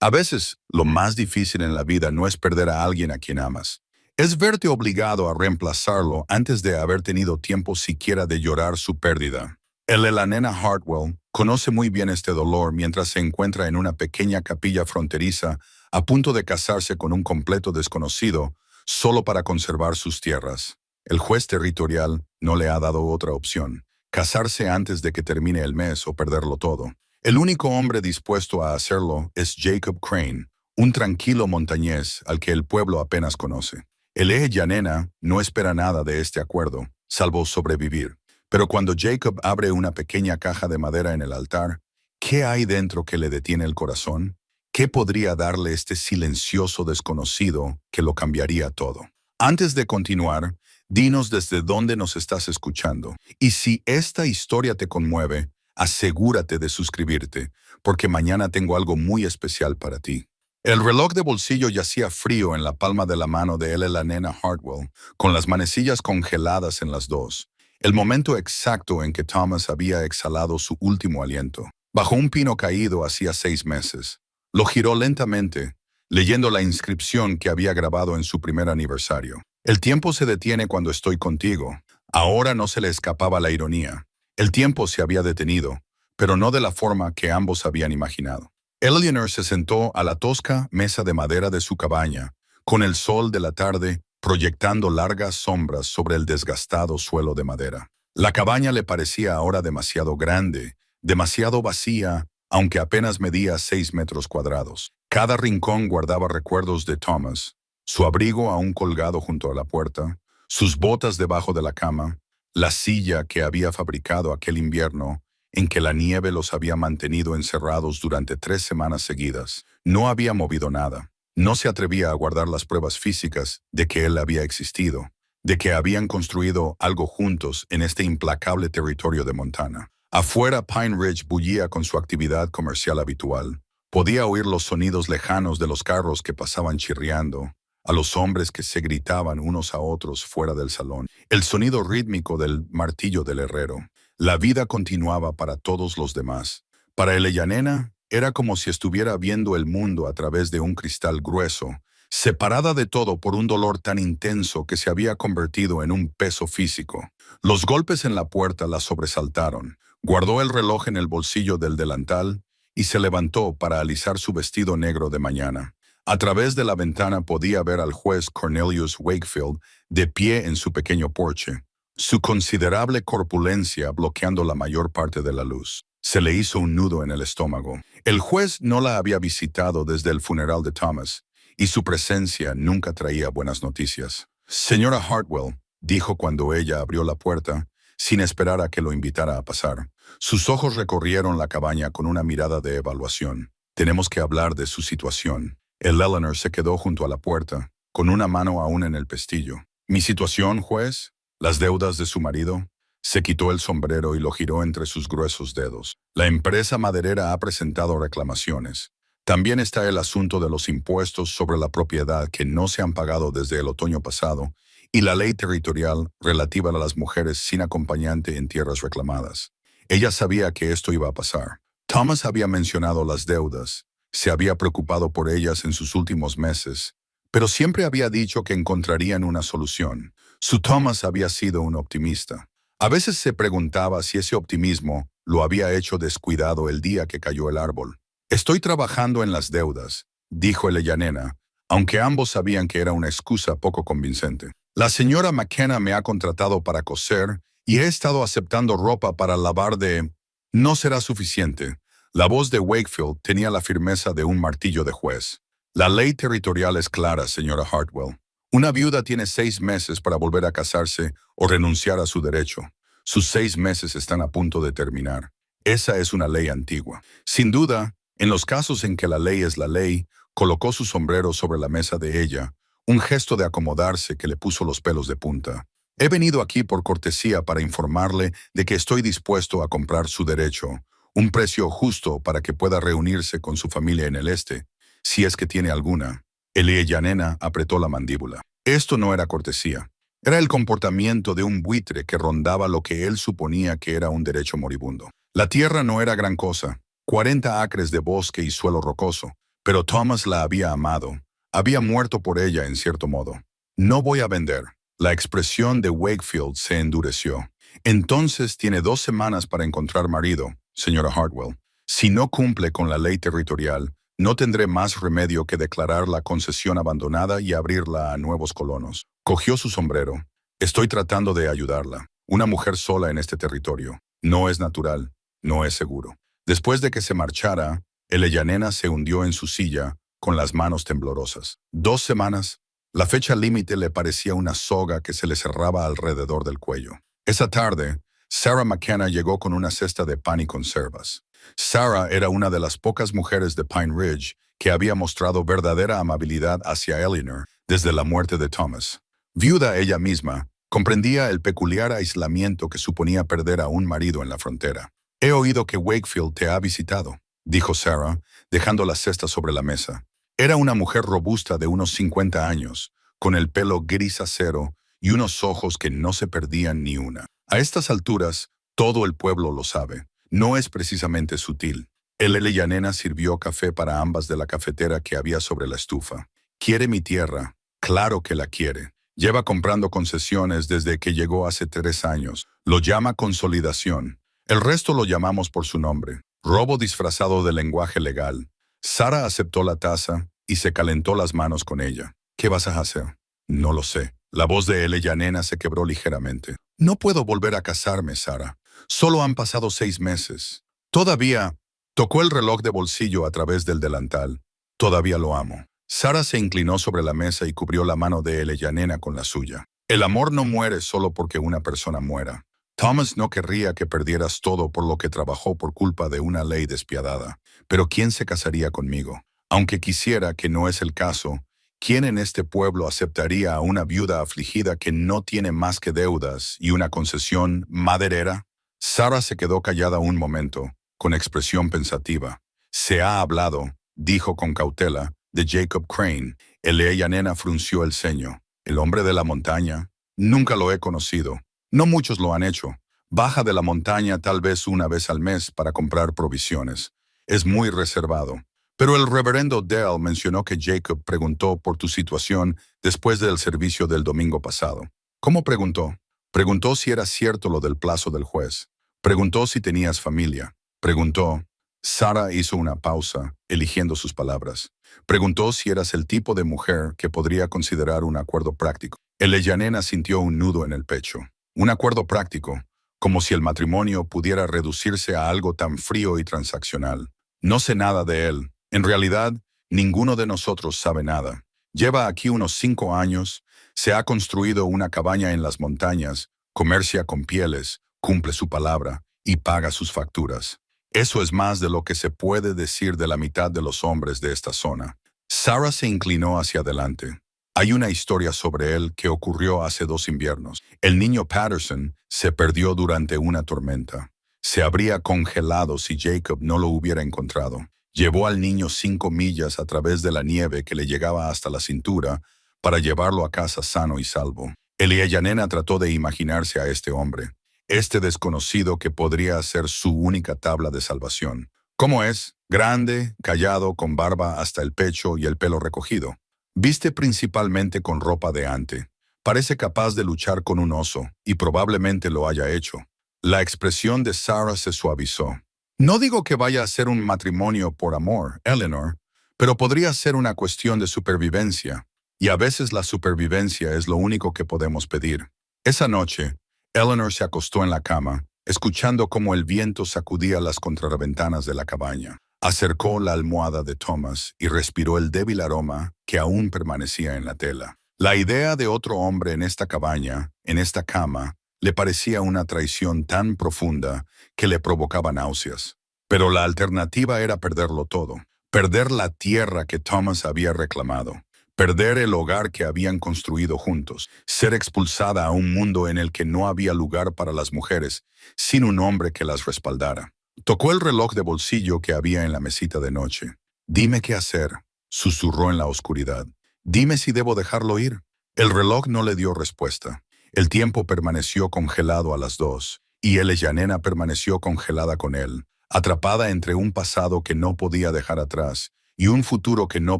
A veces, lo más difícil en la vida no es perder a alguien a quien amas. Es verte obligado a reemplazarlo antes de haber tenido tiempo siquiera de llorar su pérdida. El de la nena Hartwell conoce muy bien este dolor mientras se encuentra en una pequeña capilla fronteriza a punto de casarse con un completo desconocido solo para conservar sus tierras. El juez territorial no le ha dado otra opción: casarse antes de que termine el mes o perderlo todo. El único hombre dispuesto a hacerlo es Jacob Crane, un tranquilo montañés al que el pueblo apenas conoce. El Yanena no espera nada de este acuerdo, salvo sobrevivir. Pero cuando Jacob abre una pequeña caja de madera en el altar, ¿qué hay dentro que le detiene el corazón? ¿Qué podría darle este silencioso desconocido que lo cambiaría todo? Antes de continuar, dinos desde dónde nos estás escuchando. Y si esta historia te conmueve, asegúrate de suscribirte, porque mañana tengo algo muy especial para ti. El reloj de bolsillo yacía frío en la palma de la mano de la nena Hartwell, con las manecillas congeladas en las dos. El momento exacto en que Thomas había exhalado su último aliento. Bajo un pino caído hacía 6 meses. Lo giró lentamente, leyendo la inscripción que había grabado en su primer aniversario. El tiempo se detiene cuando estoy contigo. Ahora no se le escapaba la ironía. El tiempo se había detenido, pero no de la forma que ambos habían imaginado. Eleanor se sentó a la tosca mesa de madera de su cabaña, con el sol de la tarde proyectando largas sombras sobre el desgastado suelo de madera. La cabaña le parecía ahora demasiado grande, demasiado vacía, aunque apenas medía 6 metros cuadrados. Cada rincón guardaba recuerdos de Thomas, su abrigo aún colgado junto a la puerta, sus botas debajo de la cama, la silla que había fabricado aquel invierno en que la nieve los había mantenido encerrados durante 3 semanas seguidas. No había movido nada. No se atrevía a guardar las pruebas físicas de que él había existido, de que habían construido algo juntos en este implacable territorio de Montana. Afuera, Pine Ridge bullía con su actividad comercial habitual. Podía oír los sonidos lejanos de los carros que pasaban chirriando, a los hombres que se gritaban unos a otros fuera del salón, el sonido rítmico del martillo del herrero. La vida continuaba para todos los demás. Para Eleanor era como si estuviera viendo el mundo a través de un cristal grueso, separada de todo por un dolor tan intenso que se había convertido en un peso físico. Los golpes en la puerta la sobresaltaron. Guardó el reloj en el bolsillo del delantal y se levantó para alisar su vestido negro de mañana. A través de la ventana podía ver al juez Cornelius Wakefield de pie en su pequeño porche, su considerable corpulencia bloqueando la mayor parte de la luz. Se le hizo un nudo en el estómago. El juez no la había visitado desde el funeral de Thomas, y su presencia nunca traía buenas noticias. «Señora Hartwell», dijo cuando ella abrió la puerta, sin esperar a que lo invitara a pasar. Sus ojos recorrieron la cabaña con una mirada de evaluación. «Tenemos que hablar de su situación». Eleanor se quedó junto a la puerta, con una mano aún en el pestillo. «¿Mi situación, juez? ¿Las deudas de su marido?» Se quitó el sombrero y lo giró entre sus gruesos dedos. «La empresa maderera ha presentado reclamaciones. También está el asunto de los impuestos sobre la propiedad que no se han pagado desde el otoño pasado y la ley territorial relativa a las mujeres sin acompañante en tierras reclamadas». Ella sabía que esto iba a pasar. Thomas había mencionado las deudas, se había preocupado por ellas en sus últimos meses, pero siempre había dicho que encontrarían una solución. Su Thomas había sido un optimista. A veces se preguntaba si ese optimismo lo había hecho descuidado el día que cayó el árbol. «Estoy trabajando en las deudas», dijo Eleanor, aunque ambos sabían que era una excusa poco convincente. «La señora McKenna me ha contratado para coser y he estado aceptando ropa para lavar de... No será suficiente». La voz de Wakefield tenía la firmeza de un martillo de juez. «La ley territorial es clara, señora Hartwell. Una viuda tiene 6 meses para volver a casarse o renunciar a su derecho. Sus 6 meses están a punto de terminar. Esa es una ley antigua. Sin duda, en los casos en que la ley es la ley, colocó su sombrero sobre la mesa de ella, un gesto de acomodarse que le puso los pelos de punta. «He venido aquí por cortesía para informarle de que estoy dispuesto a comprar su derecho, un precio justo para que pueda reunirse con su familia en el este, si es que tiene alguna». Eleanor apretó la mandíbula. Esto no era cortesía. Era el comportamiento de un buitre que rondaba lo que él suponía que era un derecho moribundo. La tierra no era gran cosa, 40 acres de bosque y suelo rocoso, pero Thomas la había amado. Había muerto por ella en cierto modo. No voy a vender. La expresión de Wakefield se endureció. Entonces tiene 2 semanas para encontrar marido, señora Hartwell. Si no cumple con la ley territorial, no tendré más remedio que declarar la concesión abandonada y abrirla a nuevos colonos. Cogió su sombrero. Estoy tratando de ayudarla. Una mujer sola en este territorio. No es natural, no es seguro. Después de que se marchara, Eleyanena se hundió en su silla con las manos temblorosas. 2 semanas. La fecha límite le parecía una soga que se le cerraba alrededor del cuello. Esa tarde, Sarah McKenna llegó con una cesta de pan y conservas. Sarah era una de las pocas mujeres de Pine Ridge que había mostrado verdadera amabilidad hacia Eleanor desde la muerte de Thomas. Viuda ella misma, comprendía el peculiar aislamiento que suponía perder a un marido en la frontera. «He oído que Wakefield te ha visitado», dijo Sarah, dejando la cesta sobre la mesa. Era una mujer robusta de unos 50 años, con el pelo gris acero y unos ojos que no se perdían ni una. A estas alturas, todo el pueblo lo sabe. No es precisamente sutil. El Eleyanena sirvió café para ambas de la cafetera que había sobre la estufa. «Quiere mi tierra. Claro que la quiere. Lleva comprando concesiones desde que llegó hace 3 años. Lo llama consolidación. El resto lo llamamos por su nombre. Robo disfrazado de lenguaje legal». Sarah aceptó la taza y se calentó las manos con ella. «¿Qué vas a hacer?» «No lo sé». La voz de Eleyanena se quebró ligeramente. «No puedo volver a casarme, Sarah. Solo han pasado 6 meses. Todavía...» Tocó el reloj de bolsillo a través del delantal. «Todavía lo amo». Sarah se inclinó sobre la mesa y cubrió la mano de Eleyanena con la suya. «El amor no muere solo porque una persona muera. Thomas no querría que perdieras todo por lo que trabajó por culpa de una ley despiadada. Pero ¿quién se casaría conmigo? Aunque quisiera, que no es el caso, ¿quién en este pueblo aceptaría a una viuda afligida que no tiene más que deudas y una concesión maderera?» Sarah se quedó callada un momento, con expresión pensativa. «Se ha hablado», dijo con cautela, «de Jacob Crane». Eleyanena frunció el ceño. «¿El hombre de la montaña?» «Nunca lo he conocido. No muchos lo han hecho. Baja de la montaña tal vez una vez al mes para comprar provisiones. Es muy reservado. Pero el reverendo Dell mencionó que Jacob preguntó por tu situación después del servicio del domingo pasado». «¿Cómo preguntó?» «Preguntó si era cierto lo del plazo del juez. Preguntó si tenías familia. Preguntó». Sarah hizo una pausa, eligiendo sus palabras. «Preguntó si eras el tipo de mujer que podría considerar un acuerdo práctico». Eleyanena sintió un nudo en el pecho. Un acuerdo práctico, como si el matrimonio pudiera reducirse a algo tan frío y transaccional. «No sé nada de él. En realidad, ninguno de nosotros sabe nada. Lleva aquí unos 5 años, se ha construido una cabaña en las montañas, comercia con pieles, cumple su palabra y paga sus facturas. Eso es más de lo que se puede decir de la mitad de los hombres de esta zona». Sarah se inclinó hacia adelante. «Hay una historia sobre él que ocurrió hace 2 inviernos. El niño Patterson se perdió durante una tormenta. Se habría congelado si Jacob no lo hubiera encontrado. Llevó al niño 5 millas a través de la nieve que le llegaba hasta la cintura para llevarlo a casa sano y salvo». Eleyanena trató de imaginarse a este hombre, este desconocido que podría ser su única tabla de salvación. ¿Cómo es? Grande, callado, con barba hasta el pecho y el pelo recogido. Viste principalmente con ropa de ante. Parece capaz de luchar con un oso, y probablemente lo haya hecho. La expresión de Sarah se suavizó. «No digo que vaya a ser un matrimonio por amor, Eleanor, pero podría ser una cuestión de supervivencia, y a veces la supervivencia es lo único que podemos pedir». Esa noche, Eleanor se acostó en la cama, escuchando cómo el viento sacudía las contraventanas de la cabaña. Acercó la almohada de Thomas y respiró el débil aroma que aún permanecía en la tela. La idea de otro hombre en esta cabaña, en esta cama, le parecía una traición tan profunda que le provocaba náuseas. Pero la alternativa era perderlo todo. Perder la tierra que Thomas había reclamado. Perder el hogar que habían construido juntos, ser expulsada a un mundo en el que no había lugar para las mujeres, sin un hombre que las respaldara. Tocó el reloj de bolsillo que había en la mesita de noche. «Dime qué hacer», susurró en la oscuridad. «Dime si debo dejarlo ir». El reloj no le dio respuesta. El tiempo permaneció congelado a las 2, y Eleyanena permaneció congelada con él, atrapada entre un pasado que no podía dejar atrás y un futuro que no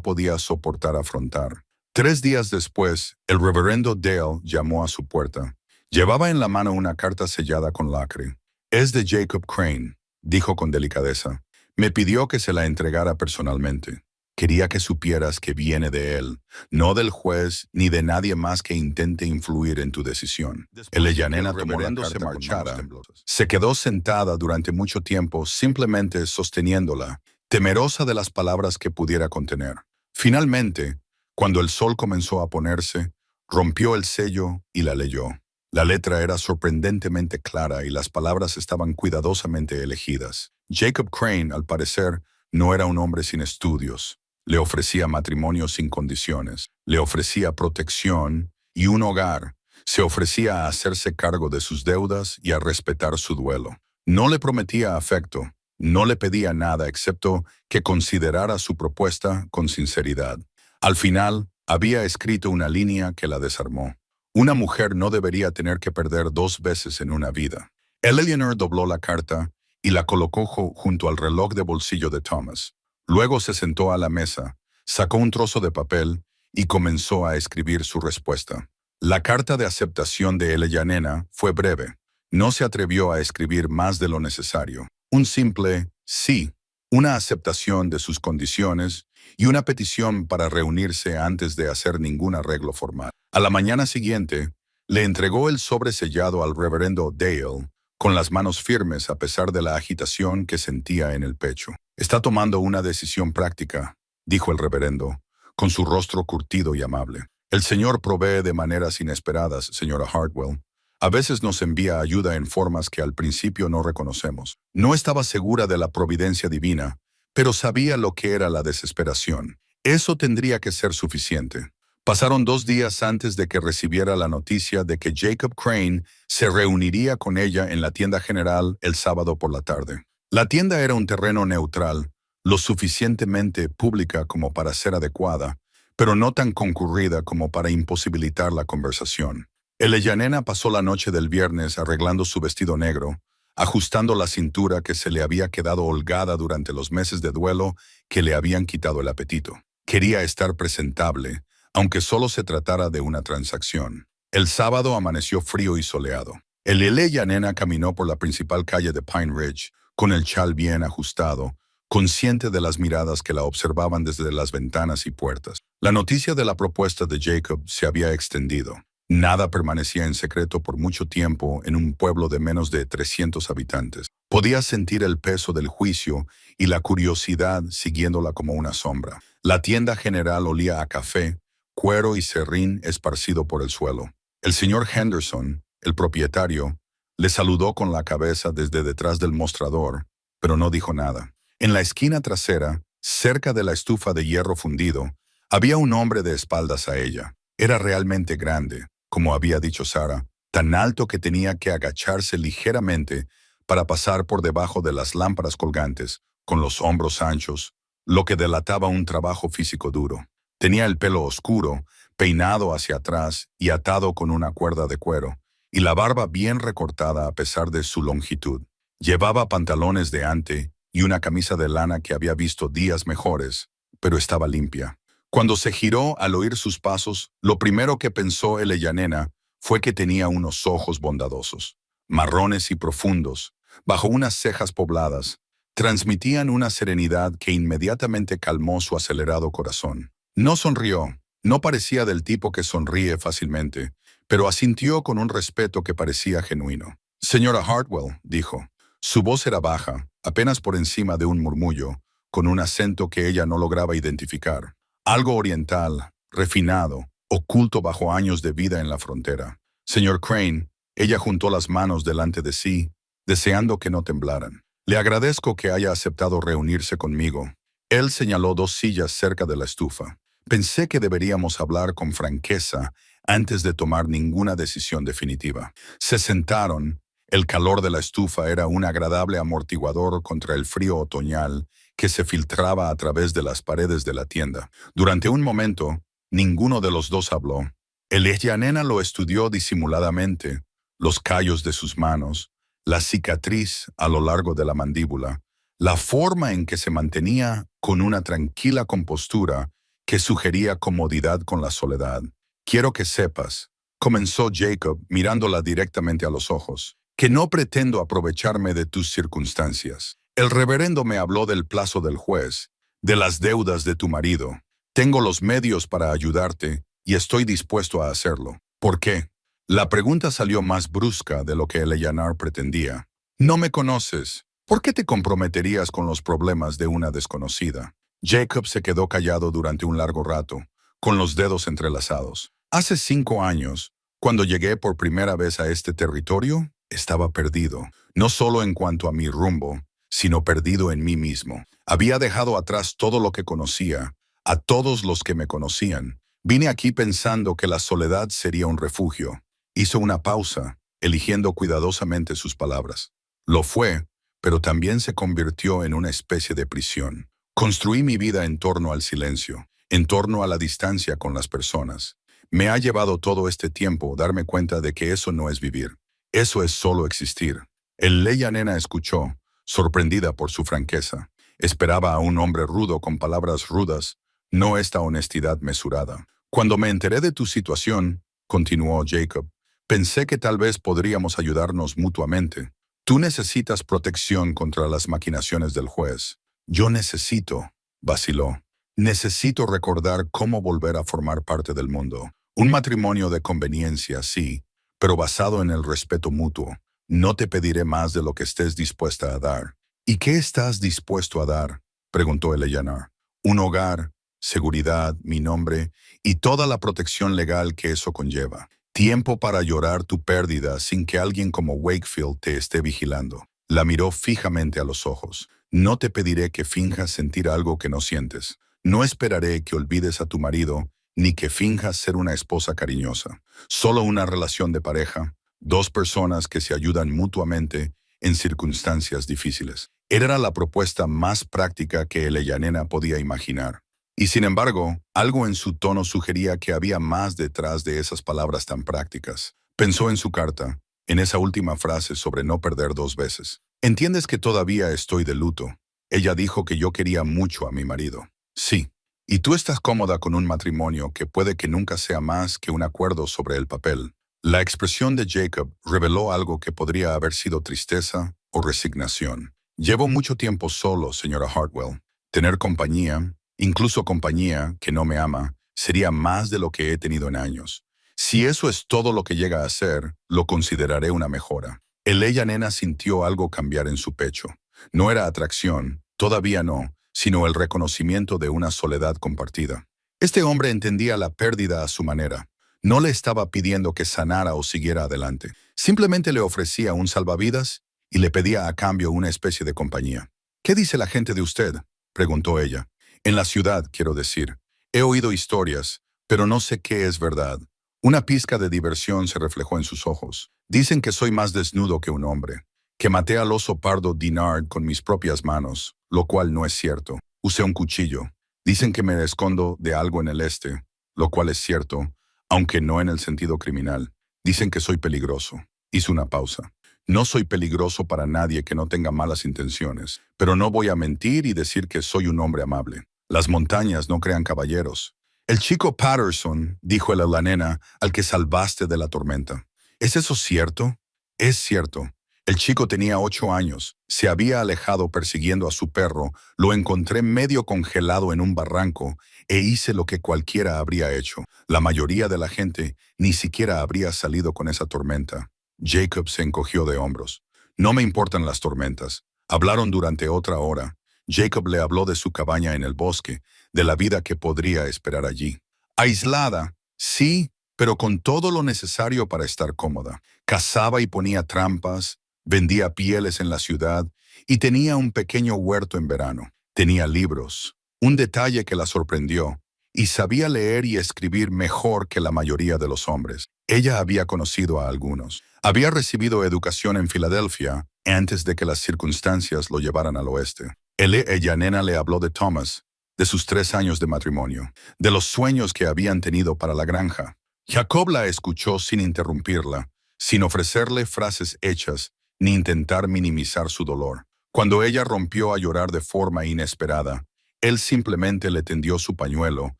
podía soportar afrontar. 3 días después, el reverendo Dale llamó a su puerta. Llevaba en la mano una carta sellada con lacre. «Es de Jacob Crane», dijo con delicadeza. «Me pidió que se la entregara personalmente. Quería que supieras que viene de él, no del juez ni de nadie más que intente influir en tu decisión». Eleyanena tomó la carta con manos temblorosas. Se quedó sentada durante mucho tiempo simplemente sosteniéndola, temerosa de las palabras que pudiera contener. Finalmente, cuando el sol comenzó a ponerse, rompió el sello y la leyó. La letra era sorprendentemente clara y las palabras estaban cuidadosamente elegidas. Jacob Crane, al parecer, no era un hombre sin estudios. Le ofrecía matrimonio sin condiciones, le ofrecía protección y un hogar, se ofrecía a hacerse cargo de sus deudas y a respetar su duelo. No le prometía afecto, no le pedía nada excepto que considerara su propuesta con sinceridad. Al final, había escrito una línea que la desarmó. Una mujer no debería tener que perder 2 veces en una vida. Eleanor dobló la carta y la colocó junto al reloj de bolsillo de Thomas. Luego se sentó a la mesa, sacó un trozo de papel y comenzó a escribir su respuesta. La carta de aceptación de Eleyanena fue breve. No se atrevió a escribir más de lo necesario. Un simple sí, una aceptación de sus condiciones y una petición para reunirse antes de hacer ningún arreglo formal. A la mañana siguiente, le entregó el sobre sellado al reverendo Dale, con las manos firmes a pesar de la agitación que sentía en el pecho. «Está tomando una decisión práctica», dijo el reverendo, con su rostro curtido y amable. «El Señor provee de maneras inesperadas, señora Hartwell. A veces nos envía ayuda en formas que al principio no reconocemos. No estaba segura de la providencia divina, pero sabía lo que era la desesperación. Eso tendría que ser suficiente». Pasaron 2 días antes de que recibiera la noticia de que Jacob Crane se reuniría con ella en la tienda general el sábado por la tarde. La tienda era un terreno neutral, lo suficientemente pública como para ser adecuada, pero no tan concurrida como para imposibilitar la conversación. Eleyanena pasó la noche del viernes arreglando su vestido negro, ajustando la cintura que se le había quedado holgada durante los meses de duelo que le habían quitado el apetito. Quería estar presentable, aunque solo se tratara de una transacción. El sábado amaneció frío y soleado. Eleyanena caminó por la principal calle de Pine Ridge, con el chal bien ajustado, consciente de las miradas que la observaban desde las ventanas y puertas. La noticia de la propuesta de Jacob se había extendido. Nada permanecía en secreto por mucho tiempo en un pueblo de menos de 300 habitantes. Podía sentir el peso del juicio y la curiosidad siguiéndola como una sombra. La tienda general olía a café, cuero y serrín esparcido por el suelo. El señor Henderson, el propietario, le saludó con la cabeza desde detrás del mostrador, pero no dijo nada. En la esquina trasera, cerca de la estufa de hierro fundido, había un hombre de espaldas a ella. Era realmente grande, como había dicho Sara, tan alto que tenía que agacharse ligeramente para pasar por debajo de las lámparas colgantes, con los hombros anchos, lo que delataba un trabajo físico duro. Tenía el pelo oscuro, peinado hacia atrás y atado con una cuerda de cuero, y la barba bien recortada a pesar de su longitud. Llevaba pantalones de ante y una camisa de lana que había visto días mejores, pero estaba limpia. Cuando se giró al oír sus pasos, lo primero que pensó Eleyanena fue que tenía unos ojos bondadosos, marrones y profundos, bajo unas cejas pobladas. Transmitían una serenidad que inmediatamente calmó su acelerado corazón. No sonrió, no parecía del tipo que sonríe fácilmente, pero asintió con un respeto que parecía genuino. «Señora Hartwell», dijo. Su voz era baja, apenas por encima de un murmullo, con un acento que ella no lograba identificar. Algo oriental, refinado, oculto bajo años de vida en la frontera. «Señor Crane», ella juntó las manos delante de sí, deseando que no temblaran. «Le agradezco que haya aceptado reunirse conmigo». Él señaló 2 sillas cerca de la estufa. «Pensé que deberíamos hablar con franqueza antes de tomar ninguna decisión definitiva». Se sentaron. El calor de la estufa era un agradable amortiguador contra el frío otoñal que se filtraba a través de las paredes de la tienda. Durante un momento, ninguno de los dos habló. Eleyanena lo estudió disimuladamente, los callos de sus manos, la cicatriz a lo largo de la mandíbula, La forma en que se mantenía con una tranquila compostura que sugería comodidad con la soledad. Quiero que sepas, comenzó Jacob mirándola directamente a los ojos, que no pretendo aprovecharme de tus circunstancias. El reverendo me habló del plazo del juez, de las deudas de tu marido. Tengo los medios para ayudarte y estoy dispuesto a hacerlo. ¿Por qué? La pregunta salió más brusca de lo que Eleanor pretendía. No me conoces. ¿Por qué te comprometerías con los problemas de una desconocida? Jacob se quedó callado durante un largo rato, con los dedos entrelazados. Hace 5 años, cuando llegué por primera vez a este territorio, estaba perdido, no solo en cuanto a mi rumbo, sino perdido en mí mismo. Había dejado atrás todo lo que conocía, a todos los que me conocían. Vine aquí pensando que la soledad sería un refugio. Hizo una pausa, eligiendo cuidadosamente sus palabras. Lo fue, pero también se convirtió en una especie de prisión. Construí mi vida en torno al silencio, en torno a la distancia con las personas. Me ha llevado todo este tiempo darme cuenta de que eso no es vivir. Eso es solo existir. El Leia Nena escuchó, sorprendida por su franqueza. Esperaba a un hombre rudo con palabras rudas, no esta honestidad mesurada. Cuando me enteré de tu situación, continuó Jacob, pensé que tal vez podríamos ayudarnos mutuamente. Tú necesitas protección contra las maquinaciones del juez. Yo necesito, vaciló, necesito recordar cómo volver a formar parte del mundo. Un matrimonio de conveniencia, sí, pero basado en el respeto mutuo. No te pediré más de lo que estés dispuesta a dar. ¿Y qué estás dispuesto a dar?, preguntó Eleanor. Un hogar, seguridad, mi nombre y toda la protección legal que eso conlleva. Tiempo para llorar tu pérdida sin que alguien como Wakefield te esté vigilando. La miró fijamente a los ojos. No te pediré que finjas sentir algo que no sientes. No esperaré que olvides a tu marido, ni que finjas ser una esposa cariñosa. Solo una relación de pareja, dos personas que se ayudan mutuamente en circunstancias difíciles. Era la propuesta más práctica que Eleanor podía imaginar. Y sin embargo, algo en su tono sugería que había más detrás de esas palabras tan prácticas. Pensó en su carta, en esa última frase sobre no perder 2 veces. ¿Entiendes que todavía estoy de luto? Ella dijo que yo quería mucho a mi marido. Sí. Y tú estás cómoda con un matrimonio que puede que nunca sea más que un acuerdo sobre el papel. La expresión de Jacob reveló algo que podría haber sido tristeza o resignación. Llevo mucho tiempo solo, señora Hartwell. Tener compañía, incluso compañía que no me ama, sería más de lo que he tenido en años. Si eso es todo lo que llega a ser, lo consideraré una mejora. Eleya Nena sintió algo cambiar en su pecho. No era atracción, todavía no, sino el reconocimiento de una soledad compartida. Este hombre entendía la pérdida a su manera. No le estaba pidiendo que sanara o siguiera adelante. Simplemente le ofrecía un salvavidas y le pedía a cambio una especie de compañía. ¿Qué dice la gente de usted?, preguntó ella. En la ciudad, quiero decir. He oído historias, pero no sé qué es verdad. Una pizca de diversión se reflejó en sus ojos. Dicen que soy más desnudo que un hombre, que maté al oso pardo Dinard con mis propias manos, lo cual no es cierto. Usé un cuchillo. Dicen que me escondo de algo en el este, lo cual es cierto, aunque no en el sentido criminal. Dicen que soy peligroso. Hizo una pausa. No soy peligroso para nadie que no tenga malas intenciones, pero no voy a mentir y decir que soy un hombre amable. Las montañas no crean caballeros. El chico Patterson, dijo la nena, al que salvaste de la tormenta. ¿Es eso cierto? Es cierto. El chico tenía 8 años. Se había alejado persiguiendo a su perro. Lo encontré medio congelado en un barranco e hice lo que cualquiera habría hecho. La mayoría de la gente ni siquiera habría salido con esa tormenta. Jacob se encogió de hombros. No me importan las tormentas. Hablaron durante otra hora. Jacob le habló de su cabaña en el bosque, de la vida que podría esperar allí. Aislada, sí, pero con todo lo necesario para estar cómoda. Cazaba y ponía trampas, vendía pieles en la ciudad y tenía un pequeño huerto en verano. Tenía libros, un detalle que la sorprendió, y sabía leer y escribir mejor que la mayoría de los hombres. Ella había conocido a algunos. Había recibido educación en Filadelfia antes de que las circunstancias lo llevaran al oeste. Ella nena le habló de Thomas, de sus 3 años de matrimonio, de los sueños que habían tenido para la granja. Jacob la escuchó sin interrumpirla, sin ofrecerle frases hechas, ni intentar minimizar su dolor. Cuando ella rompió a llorar de forma inesperada, él simplemente le tendió su pañuelo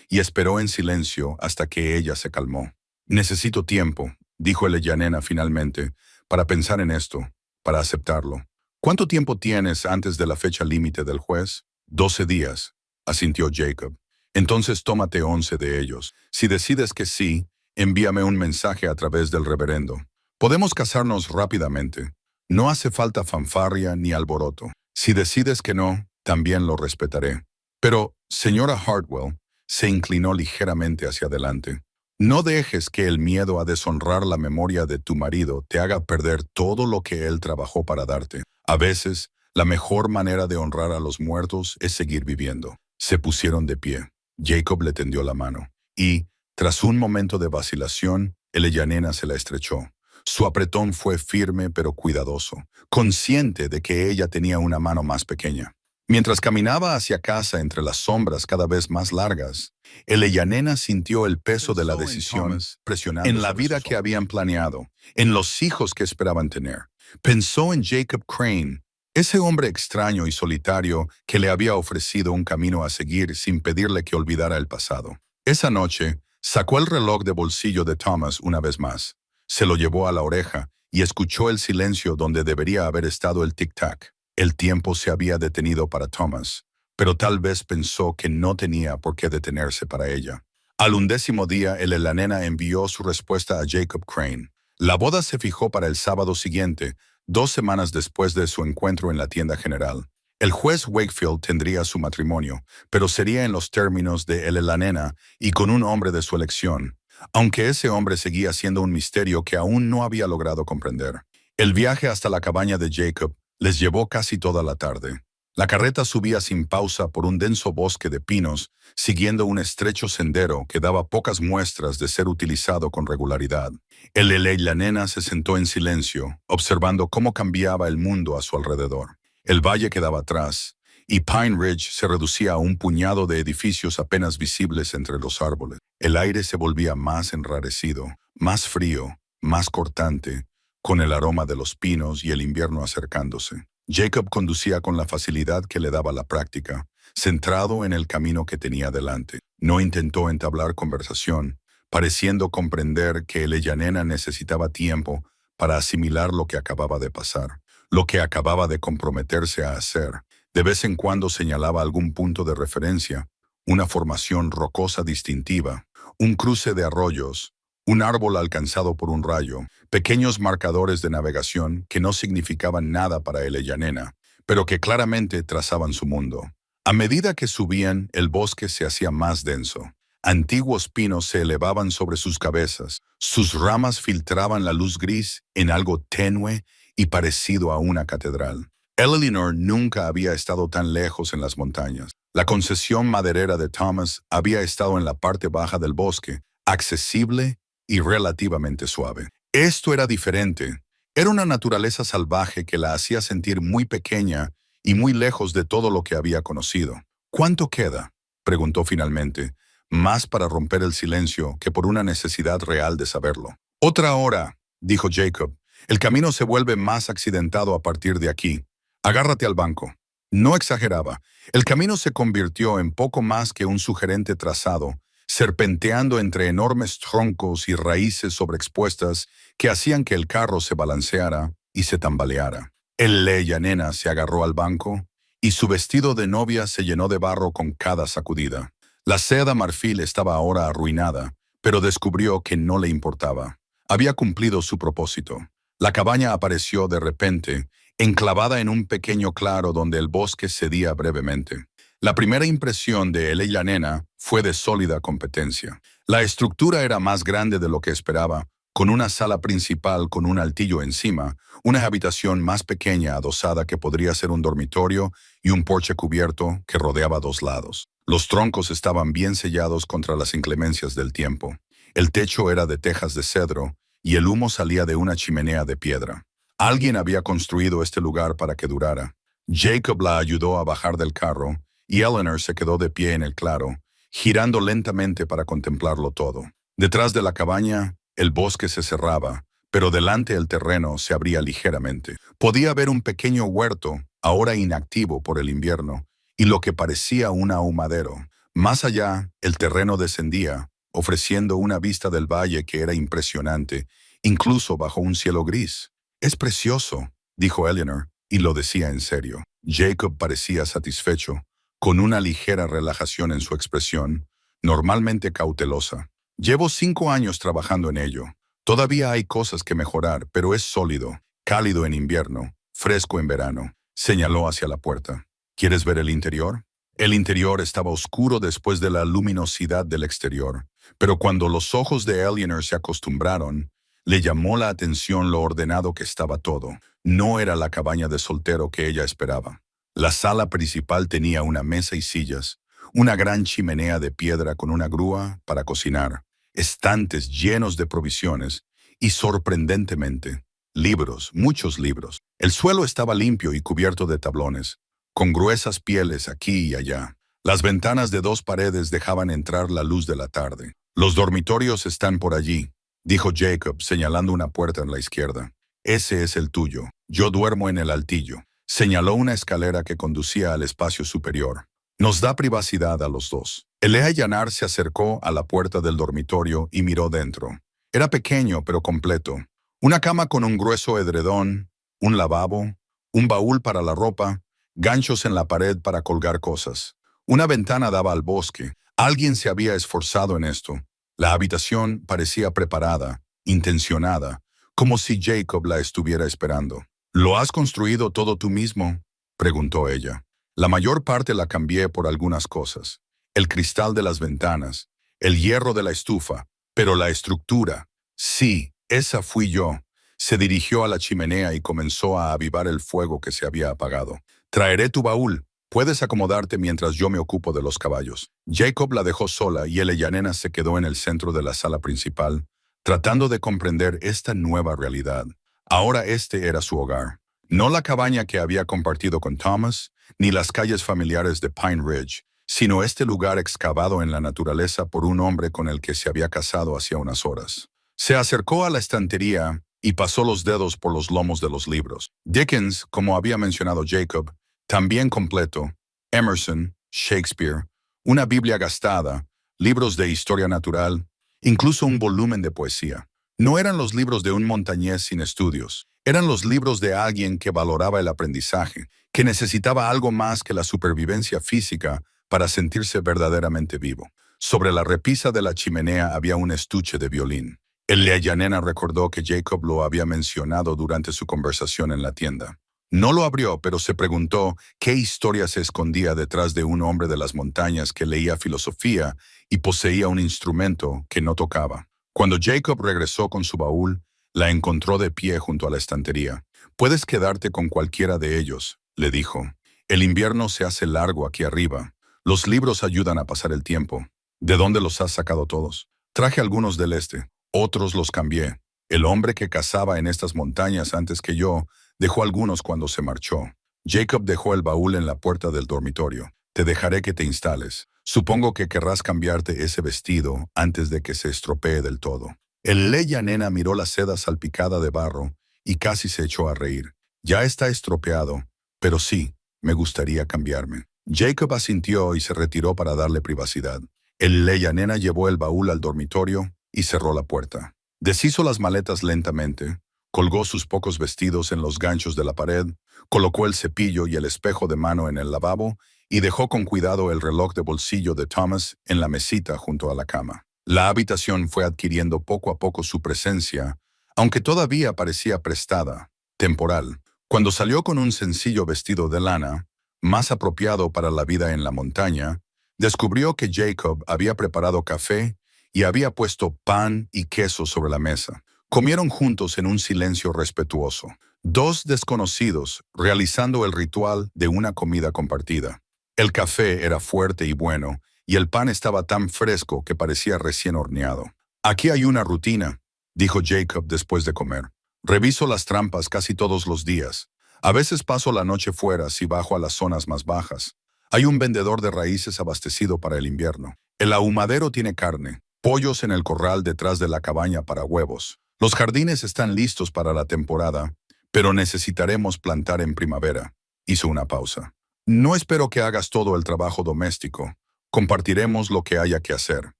y esperó en silencio hasta que ella se calmó. Necesito tiempo, dijo Yanena finalmente, para pensar en esto, para aceptarlo. ¿Cuánto tiempo tienes antes de la fecha límite del juez? 12 días, asintió Jacob. Entonces tómate 11 de ellos. Si decides que sí, envíame un mensaje a través del reverendo. Podemos casarnos rápidamente. No hace falta fanfarria ni alboroto. Si decides que no, también lo respetaré. Pero, señora Hartwell, se inclinó ligeramente hacia adelante. No dejes que el miedo a deshonrar la memoria de tu marido te haga perder todo lo que él trabajó para darte. A veces, la mejor manera de honrar a los muertos es seguir viviendo. Se pusieron de pie. Jacob le tendió la mano. Y, tras un momento de vacilación, Yanena se la estrechó. Su apretón fue firme pero cuidadoso, consciente de que ella tenía una mano más pequeña. Mientras caminaba hacia casa entre las sombras cada vez más largas, Yanena sintió el peso de la decisión presionando en la vida que habían planeado, en los hijos que esperaban tener. Pensó en Jacob Crane, ese hombre extraño y solitario que le había ofrecido un camino a seguir sin pedirle que olvidara el pasado. Esa noche, sacó el reloj de bolsillo de Thomas una vez más. Se lo llevó a la oreja y escuchó el silencio donde debería haber estado el tic-tac. El tiempo se había detenido para Thomas, pero tal vez pensó que no tenía por qué detenerse para ella. Al 11º día, la nena envió su respuesta a Jacob Crane. La boda se fijó para el sábado siguiente, 2 semanas después de su encuentro en la tienda general. El juez Wakefield tendría su matrimonio, pero sería en los términos de la nena y con un hombre de su elección, aunque ese hombre seguía siendo un misterio que aún no había logrado comprender. El viaje hasta la cabaña de Jacob les llevó casi toda la tarde. La carreta subía sin pausa por un denso bosque de pinos, siguiendo un estrecho sendero que daba pocas muestras de ser utilizado con regularidad. La nena se sentó en silencio, observando cómo cambiaba el mundo a su alrededor. El valle quedaba atrás, y Pine Ridge se reducía a un puñado de edificios apenas visibles entre los árboles. El aire se volvía más enrarecido, más frío, más cortante, con el aroma de los pinos y el invierno acercándose. Jacob conducía con la facilidad que le daba la práctica, centrado en el camino que tenía delante. No intentó entablar conversación, pareciendo comprender que Yanena necesitaba tiempo para asimilar lo que acababa de pasar, lo que acababa de comprometerse a hacer. De vez en cuando señalaba algún punto de referencia, una formación rocosa distintiva, un cruce de arroyos, un árbol alcanzado por un rayo, pequeños marcadores de navegación que no significaban nada para Yanena, pero que claramente trazaban su mundo. A medida que subían, el bosque se hacía más denso. Antiguos pinos se elevaban sobre sus cabezas, sus ramas filtraban la luz gris en algo tenue y parecido a una catedral. Eleanor nunca había estado tan lejos en las montañas. La concesión maderera de Thomas había estado en la parte baja del bosque, accesible y relativamente suave. Esto era diferente. Era una naturaleza salvaje que la hacía sentir muy pequeña y muy lejos de todo lo que había conocido. ¿Cuánto queda?, preguntó finalmente, más para romper el silencio que por una necesidad real de saberlo. 1 hora, dijo Jacob. El camino se vuelve más accidentado a partir de aquí. Agárrate al banco. No exageraba. El camino se convirtió en poco más que un sugerente trazado, serpenteando entre enormes troncos y raíces sobreexpuestas que hacían que el carro se balanceara y se tambaleara. Yanena se agarró al banco y su vestido de novia se llenó de barro con cada sacudida. La seda marfil estaba ahora arruinada, pero descubrió que no le importaba. Había cumplido su propósito. La cabaña apareció de repente, enclavada en un pequeño claro donde el bosque cedía brevemente. La primera impresión de Yanena fue de sólida competencia. La estructura era más grande de lo que esperaba, con una sala principal con un altillo encima, una habitación más pequeña adosada que podría ser un dormitorio y un porche cubierto que rodeaba 2 lados. Los troncos estaban bien sellados contra las inclemencias del tiempo. El techo era de tejas de cedro y el humo salía de una chimenea de piedra. Alguien había construido este lugar para que durara. Jacob la ayudó a bajar del carro y Eleanor se quedó de pie en el claro, girando lentamente para contemplarlo todo. Detrás de la cabaña, el bosque se cerraba, pero delante el terreno se abría ligeramente. Podía ver un pequeño huerto, ahora inactivo por el invierno, y lo que parecía un ahumadero. Más allá, el terreno descendía, ofreciendo una vista del valle que era impresionante, incluso bajo un cielo gris. «Es precioso», dijo Eleanor, y lo decía en serio. Jacob parecía satisfecho, con una ligera relajación en su expresión, normalmente cautelosa. «Llevo 5 años trabajando en ello. Todavía hay cosas que mejorar, pero es sólido, cálido en invierno, fresco en verano», señaló hacia la puerta. «¿Quieres ver el interior?» El interior estaba oscuro después de la luminosidad del exterior, pero cuando los ojos de Eleanor se acostumbraron, le llamó la atención lo ordenado que estaba todo. No era la cabaña de soltero que ella esperaba. La sala principal tenía una mesa y sillas, una gran chimenea de piedra con una grúa para cocinar, estantes llenos de provisiones y, sorprendentemente, libros, muchos libros. El suelo estaba limpio y cubierto de tablones, con gruesas pieles aquí y allá. Las ventanas de 2 paredes dejaban entrar la luz de la tarde. «Los dormitorios están por allí», dijo Jacob, señalando una puerta en la izquierda. «Ese es el tuyo. Yo duermo en el altillo». Señaló una escalera que conducía al espacio superior. «Nos da privacidad a los dos». Eleanor se acercó a la puerta del dormitorio y miró dentro. Era pequeño pero completo. Una cama con un grueso edredón, un lavabo, un baúl para la ropa, ganchos en la pared para colgar cosas. Una ventana daba al bosque. Alguien se había esforzado en esto. La habitación parecía preparada, intencionada, como si Jacob la estuviera esperando. «¿Lo has construido todo tú mismo?», preguntó ella. «La mayor parte la cambié por algunas cosas. El cristal de las ventanas, el hierro de la estufa, pero la estructura, sí, esa fui yo». Se dirigió a la chimenea y comenzó a avivar el fuego que se había apagado. «Traeré tu baúl. Puedes acomodarte mientras yo me ocupo de los caballos». Jacob la dejó sola y Eleanor se quedó en el centro de la sala principal, tratando de comprender esta nueva realidad. Ahora este era su hogar. No la cabaña que había compartido con Thomas, ni las calles familiares de Pine Ridge, sino este lugar excavado en la naturaleza por un hombre con el que se había casado hacía unas horas. Se acercó a la estantería y pasó los dedos por los lomos de los libros. Dickens, como había mencionado Jacob, también completo, Emerson, Shakespeare, una Biblia gastada, libros de historia natural, incluso un volumen de poesía. No eran los libros de un montañés sin estudios, eran los libros de alguien que valoraba el aprendizaje, que necesitaba algo más que la supervivencia física para sentirse verdaderamente vivo. Sobre la repisa de la chimenea había un estuche de violín. Eleanor recordó que Jacob lo había mencionado durante su conversación en la tienda. No lo abrió, pero se preguntó qué historia se escondía detrás de un hombre de las montañas que leía filosofía y poseía un instrumento que no tocaba. Cuando Jacob regresó con su baúl, la encontró de pie junto a la estantería. «Puedes quedarte con cualquiera de ellos», le dijo. «El invierno se hace largo aquí arriba. Los libros ayudan a pasar el tiempo». «¿De dónde los has sacado todos?» «Traje algunos del este. Otros los cambié. El hombre que cazaba en estas montañas antes que yo dejó algunos cuando se marchó». Jacob dejó el baúl en la puerta del dormitorio. «Te dejaré que te instales. Supongo que querrás cambiarte ese vestido antes de que se estropee del todo». Eleanor miró la seda salpicada de barro y casi se echó a reír. «Ya está estropeado, pero sí, me gustaría cambiarme». Jacob asintió y se retiró para darle privacidad. Eleanor llevó el baúl al dormitorio y cerró la puerta. Deshizo las maletas lentamente, colgó sus pocos vestidos en los ganchos de la pared, colocó el cepillo y el espejo de mano en el lavabo y dejó con cuidado el reloj de bolsillo de Thomas en la mesita junto a la cama. La habitación fue adquiriendo poco a poco su presencia, aunque todavía parecía prestada, temporal. Cuando salió con un sencillo vestido de lana, más apropiado para la vida en la montaña, descubrió que Jacob había preparado café y había puesto pan y queso sobre la mesa. Comieron juntos en un silencio respetuoso. 2 desconocidos realizando el ritual de una comida compartida. El café era fuerte y bueno, y el pan estaba tan fresco que parecía recién horneado. «Aquí hay una rutina», dijo Jacob después de comer. «Reviso las trampas casi todos los días. A veces paso la noche fuera si bajo a las zonas más bajas. Hay un vendedor de raíces abastecido para el invierno. El ahumadero tiene carne, pollos en el corral detrás de la cabaña para huevos. Los jardines están listos para la temporada, pero necesitaremos plantar en primavera. Hizo una pausa. No espero que hagas todo el trabajo doméstico. Compartiremos lo que haya que hacer.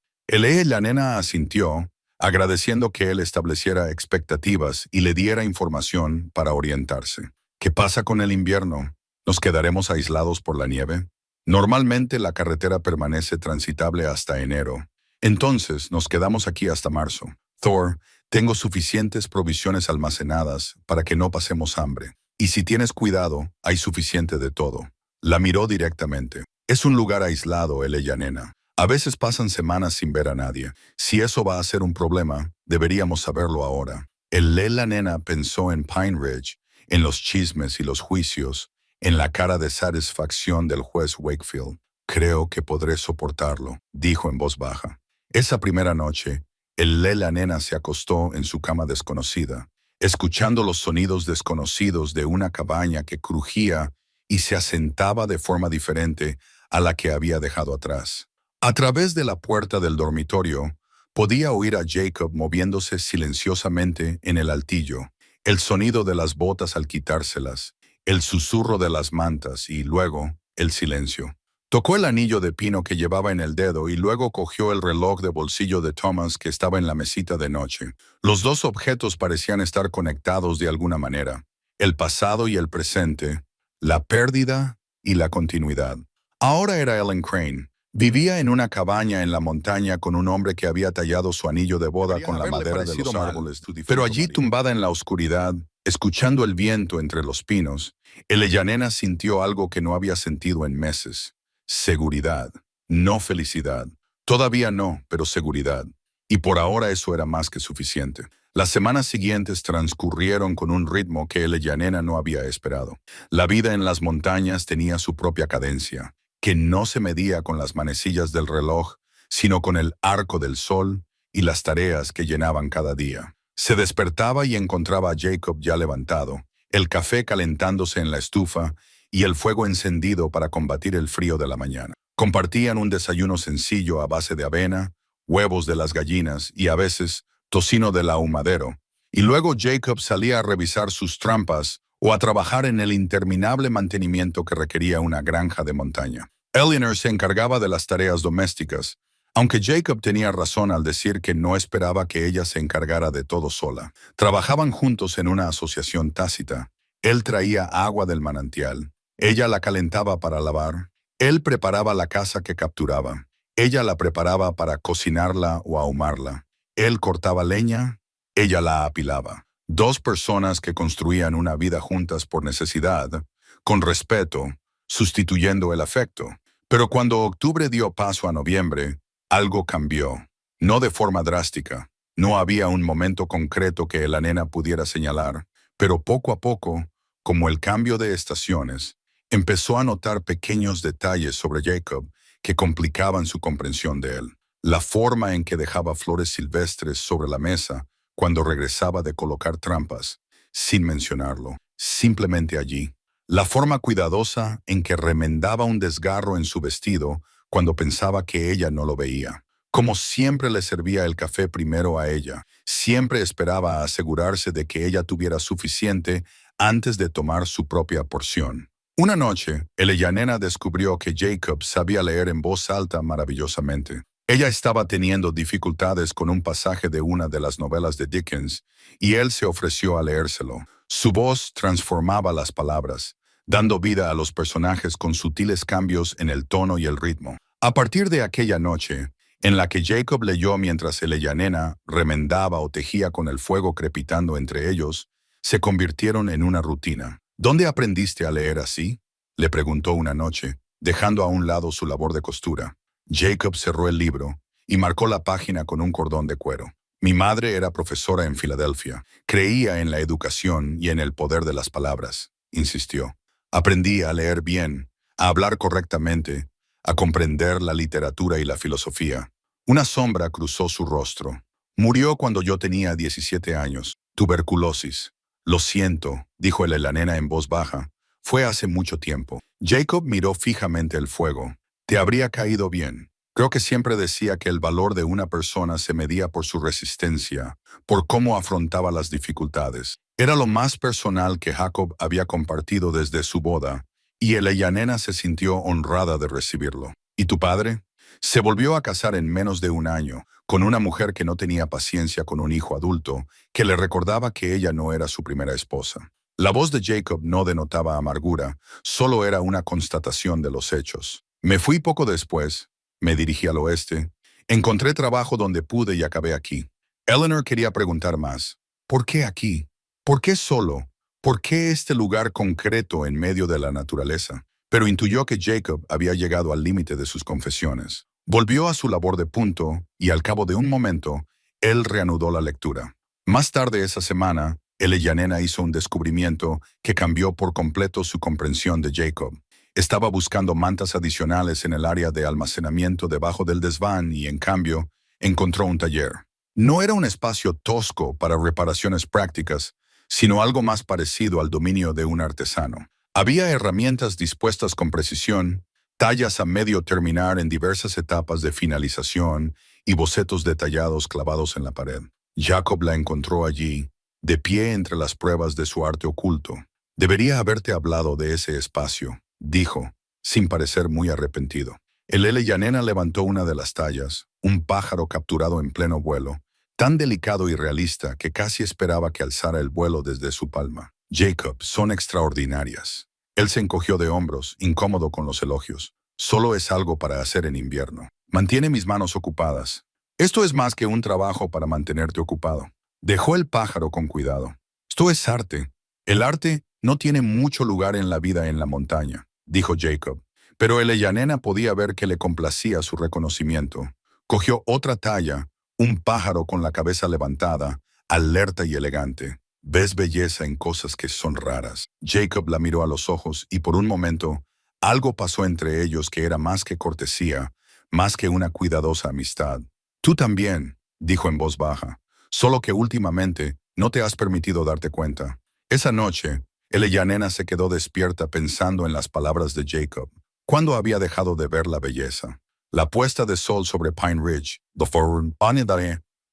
La nena asintió, agradeciendo que él estableciera expectativas y le diera información para orientarse. ¿Qué pasa con el invierno? ¿Nos quedaremos aislados por la nieve? Normalmente la carretera permanece transitable hasta enero. Entonces nos quedamos aquí hasta marzo. Thor, tengo suficientes provisiones almacenadas para que no pasemos hambre. Y si tienes cuidado, hay suficiente de todo. La miró directamente. Es un lugar aislado, nena. A veces pasan semanas sin ver a nadie. Si eso va a ser un problema, deberíamos saberlo ahora. La nena pensó en Pine Ridge, en los chismes y los juicios, en la cara de satisfacción del juez Wakefield. Creo que podré soportarlo, dijo en voz baja. Esa primera noche, la nena se acostó en su cama desconocida, escuchando los sonidos desconocidos de una cabaña que crujía y se asentaba de forma diferente a la que había dejado atrás. A través de la puerta del dormitorio, podía oír a Jacob moviéndose silenciosamente en el altillo, el sonido de las botas al quitárselas, el susurro de las mantas y luego el silencio. Tocó el anillo de pino que llevaba en el dedo y luego cogió el reloj de bolsillo de Thomas que estaba en la mesita de noche. Los dos objetos parecían estar conectados de alguna manera, el pasado y el presente, la pérdida y la continuidad. Ahora era Ellen Crane. Vivía en una cabaña en la montaña con un hombre que había tallado su anillo de boda con la madera de los árboles. Pero allí, tumbada en la oscuridad, escuchando el viento entre los pinos, nena sintió algo que no había sentido en meses. Seguridad, no felicidad. Todavía no, pero seguridad. Y por ahora eso era más que suficiente. Las semanas siguientes transcurrieron con un ritmo que nena no había esperado. La vida en las montañas tenía su propia cadencia, que no se medía con las manecillas del reloj, sino con el arco del sol y las tareas que llenaban cada día. Se despertaba y encontraba a Jacob ya levantado, el café calentándose en la estufa y el fuego encendido para combatir el frío de la mañana. Compartían un desayuno sencillo a base de avena, huevos de las gallinas y a veces tocino del ahumadero. Y luego Jacob salía a revisar sus trampas o a trabajar en el interminable mantenimiento que requería una granja de montaña. Eleanor se encargaba de las tareas domésticas, aunque Jacob tenía razón al decir que no esperaba que ella se encargara de todo sola. Trabajaban juntos en una asociación tácita. Él traía agua del manantial. Ella la calentaba para lavar. Él preparaba la caza que capturaba. Ella la preparaba para cocinarla o ahumarla. Él cortaba leña. Ella la apilaba. Dos personas que construían una vida juntas por necesidad, con respeto, sustituyendo el afecto. Pero cuando octubre dio paso a noviembre, algo cambió. No de forma drástica. No había un momento concreto que la nena pudiera señalar, pero poco a poco, como el cambio de estaciones, empezó a notar pequeños detalles sobre Jacob que complicaban su comprensión de él. La forma en que dejaba flores silvestres sobre la mesa cuando regresaba de colocar trampas, sin mencionarlo, simplemente allí. La forma cuidadosa en que remendaba un desgarro en su vestido cuando pensaba que ella no lo veía. Como siempre le servía el café primero a ella, siempre esperaba asegurarse de que ella tuviera suficiente antes de tomar su propia porción. Una noche, nena descubrió que Jacob sabía leer en voz alta maravillosamente. Ella estaba teniendo dificultades con un pasaje de una de las novelas de Dickens, y él se ofreció a leérselo. Su voz transformaba las palabras, dando vida a los personajes con sutiles cambios en el tono y el ritmo. A partir de aquella noche, en la que Jacob leyó mientras nena remendaba o tejía con el fuego crepitando entre ellos, se convirtieron en una rutina. ¿Dónde aprendiste a leer así?, le preguntó una noche, dejando a un lado su labor de costura. Jacob cerró el libro y marcó la página con un cordón de cuero. Mi madre era profesora en Filadelfia. Creía en la educación y en el poder de las palabras, insistió. Aprendí a leer bien, a hablar correctamente, a comprender la literatura y la filosofía. Una sombra cruzó su rostro. Murió cuando yo tenía 17 años. Tuberculosis. Lo siento, dijo la nena en voz baja. Fue hace mucho tiempo. Jacob miró fijamente el fuego. Te habría caído bien. Creo que siempre decía que el valor de una persona se medía por su resistencia, por cómo afrontaba las dificultades. Era lo más personal que Jacob había compartido desde su boda, y Eleyanena se sintió honrada de recibirlo. ¿Y tu padre? Se volvió a casar en menos de un año, con una mujer que no tenía paciencia con un hijo adulto, que le recordaba que ella no era su primera esposa. La voz de Jacob no denotaba amargura, solo era una constatación de los hechos. Me fui poco después, me dirigí al oeste, encontré trabajo donde pude y acabé aquí. Eleanor quería preguntar más. ¿Por qué aquí? ¿Por qué solo? ¿Por qué este lugar concreto en medio de la naturaleza? Pero intuyó que Jacob había llegado al límite de sus confesiones. Volvió a su labor de punto y al cabo de un momento, él reanudó la lectura. Más tarde esa semana, Eleyanena hizo un descubrimiento que cambió por completo su comprensión de Jacob. Estaba buscando mantas adicionales en el área de almacenamiento debajo del desván y, en cambio, encontró un taller. No era un espacio tosco para reparaciones prácticas, sino algo más parecido al dominio de un artesano. Había herramientas dispuestas con precisión, tallas a medio terminar en diversas etapas de finalización y bocetos detallados clavados en la pared. Jacob la encontró allí, de pie entre las pruebas de su arte oculto. Debería haberte hablado de ese espacio, dijo, sin parecer muy arrepentido. El Eleyanena levantó una de las tallas, un pájaro capturado en pleno vuelo, tan delicado y realista que casi esperaba que alzara el vuelo desde su palma. Jacob, son extraordinarias. Él se encogió de hombros, incómodo con los elogios. Solo es algo para hacer en invierno. Mantiene mis manos ocupadas. Esto es más que un trabajo para mantenerte ocupado. Dejó el pájaro con cuidado. Esto es arte. El arte no tiene mucho lugar en la vida en la montaña, dijo Jacob. Pero Eleyanena podía ver que le complacía su reconocimiento. Cogió otra talla, un pájaro con la cabeza levantada, alerta y elegante. Ves belleza en cosas que son raras. Jacob la miró a los ojos y por un momento algo pasó entre ellos que era más que cortesía, más que una cuidadosa amistad. Tú también, dijo en voz baja, solo que últimamente no te has permitido darte cuenta. Esa noche, Eleyanena se quedó despierta pensando en las palabras de Jacob. ¿Cuándo había dejado de ver la belleza? La puesta de sol sobre Pine Ridge,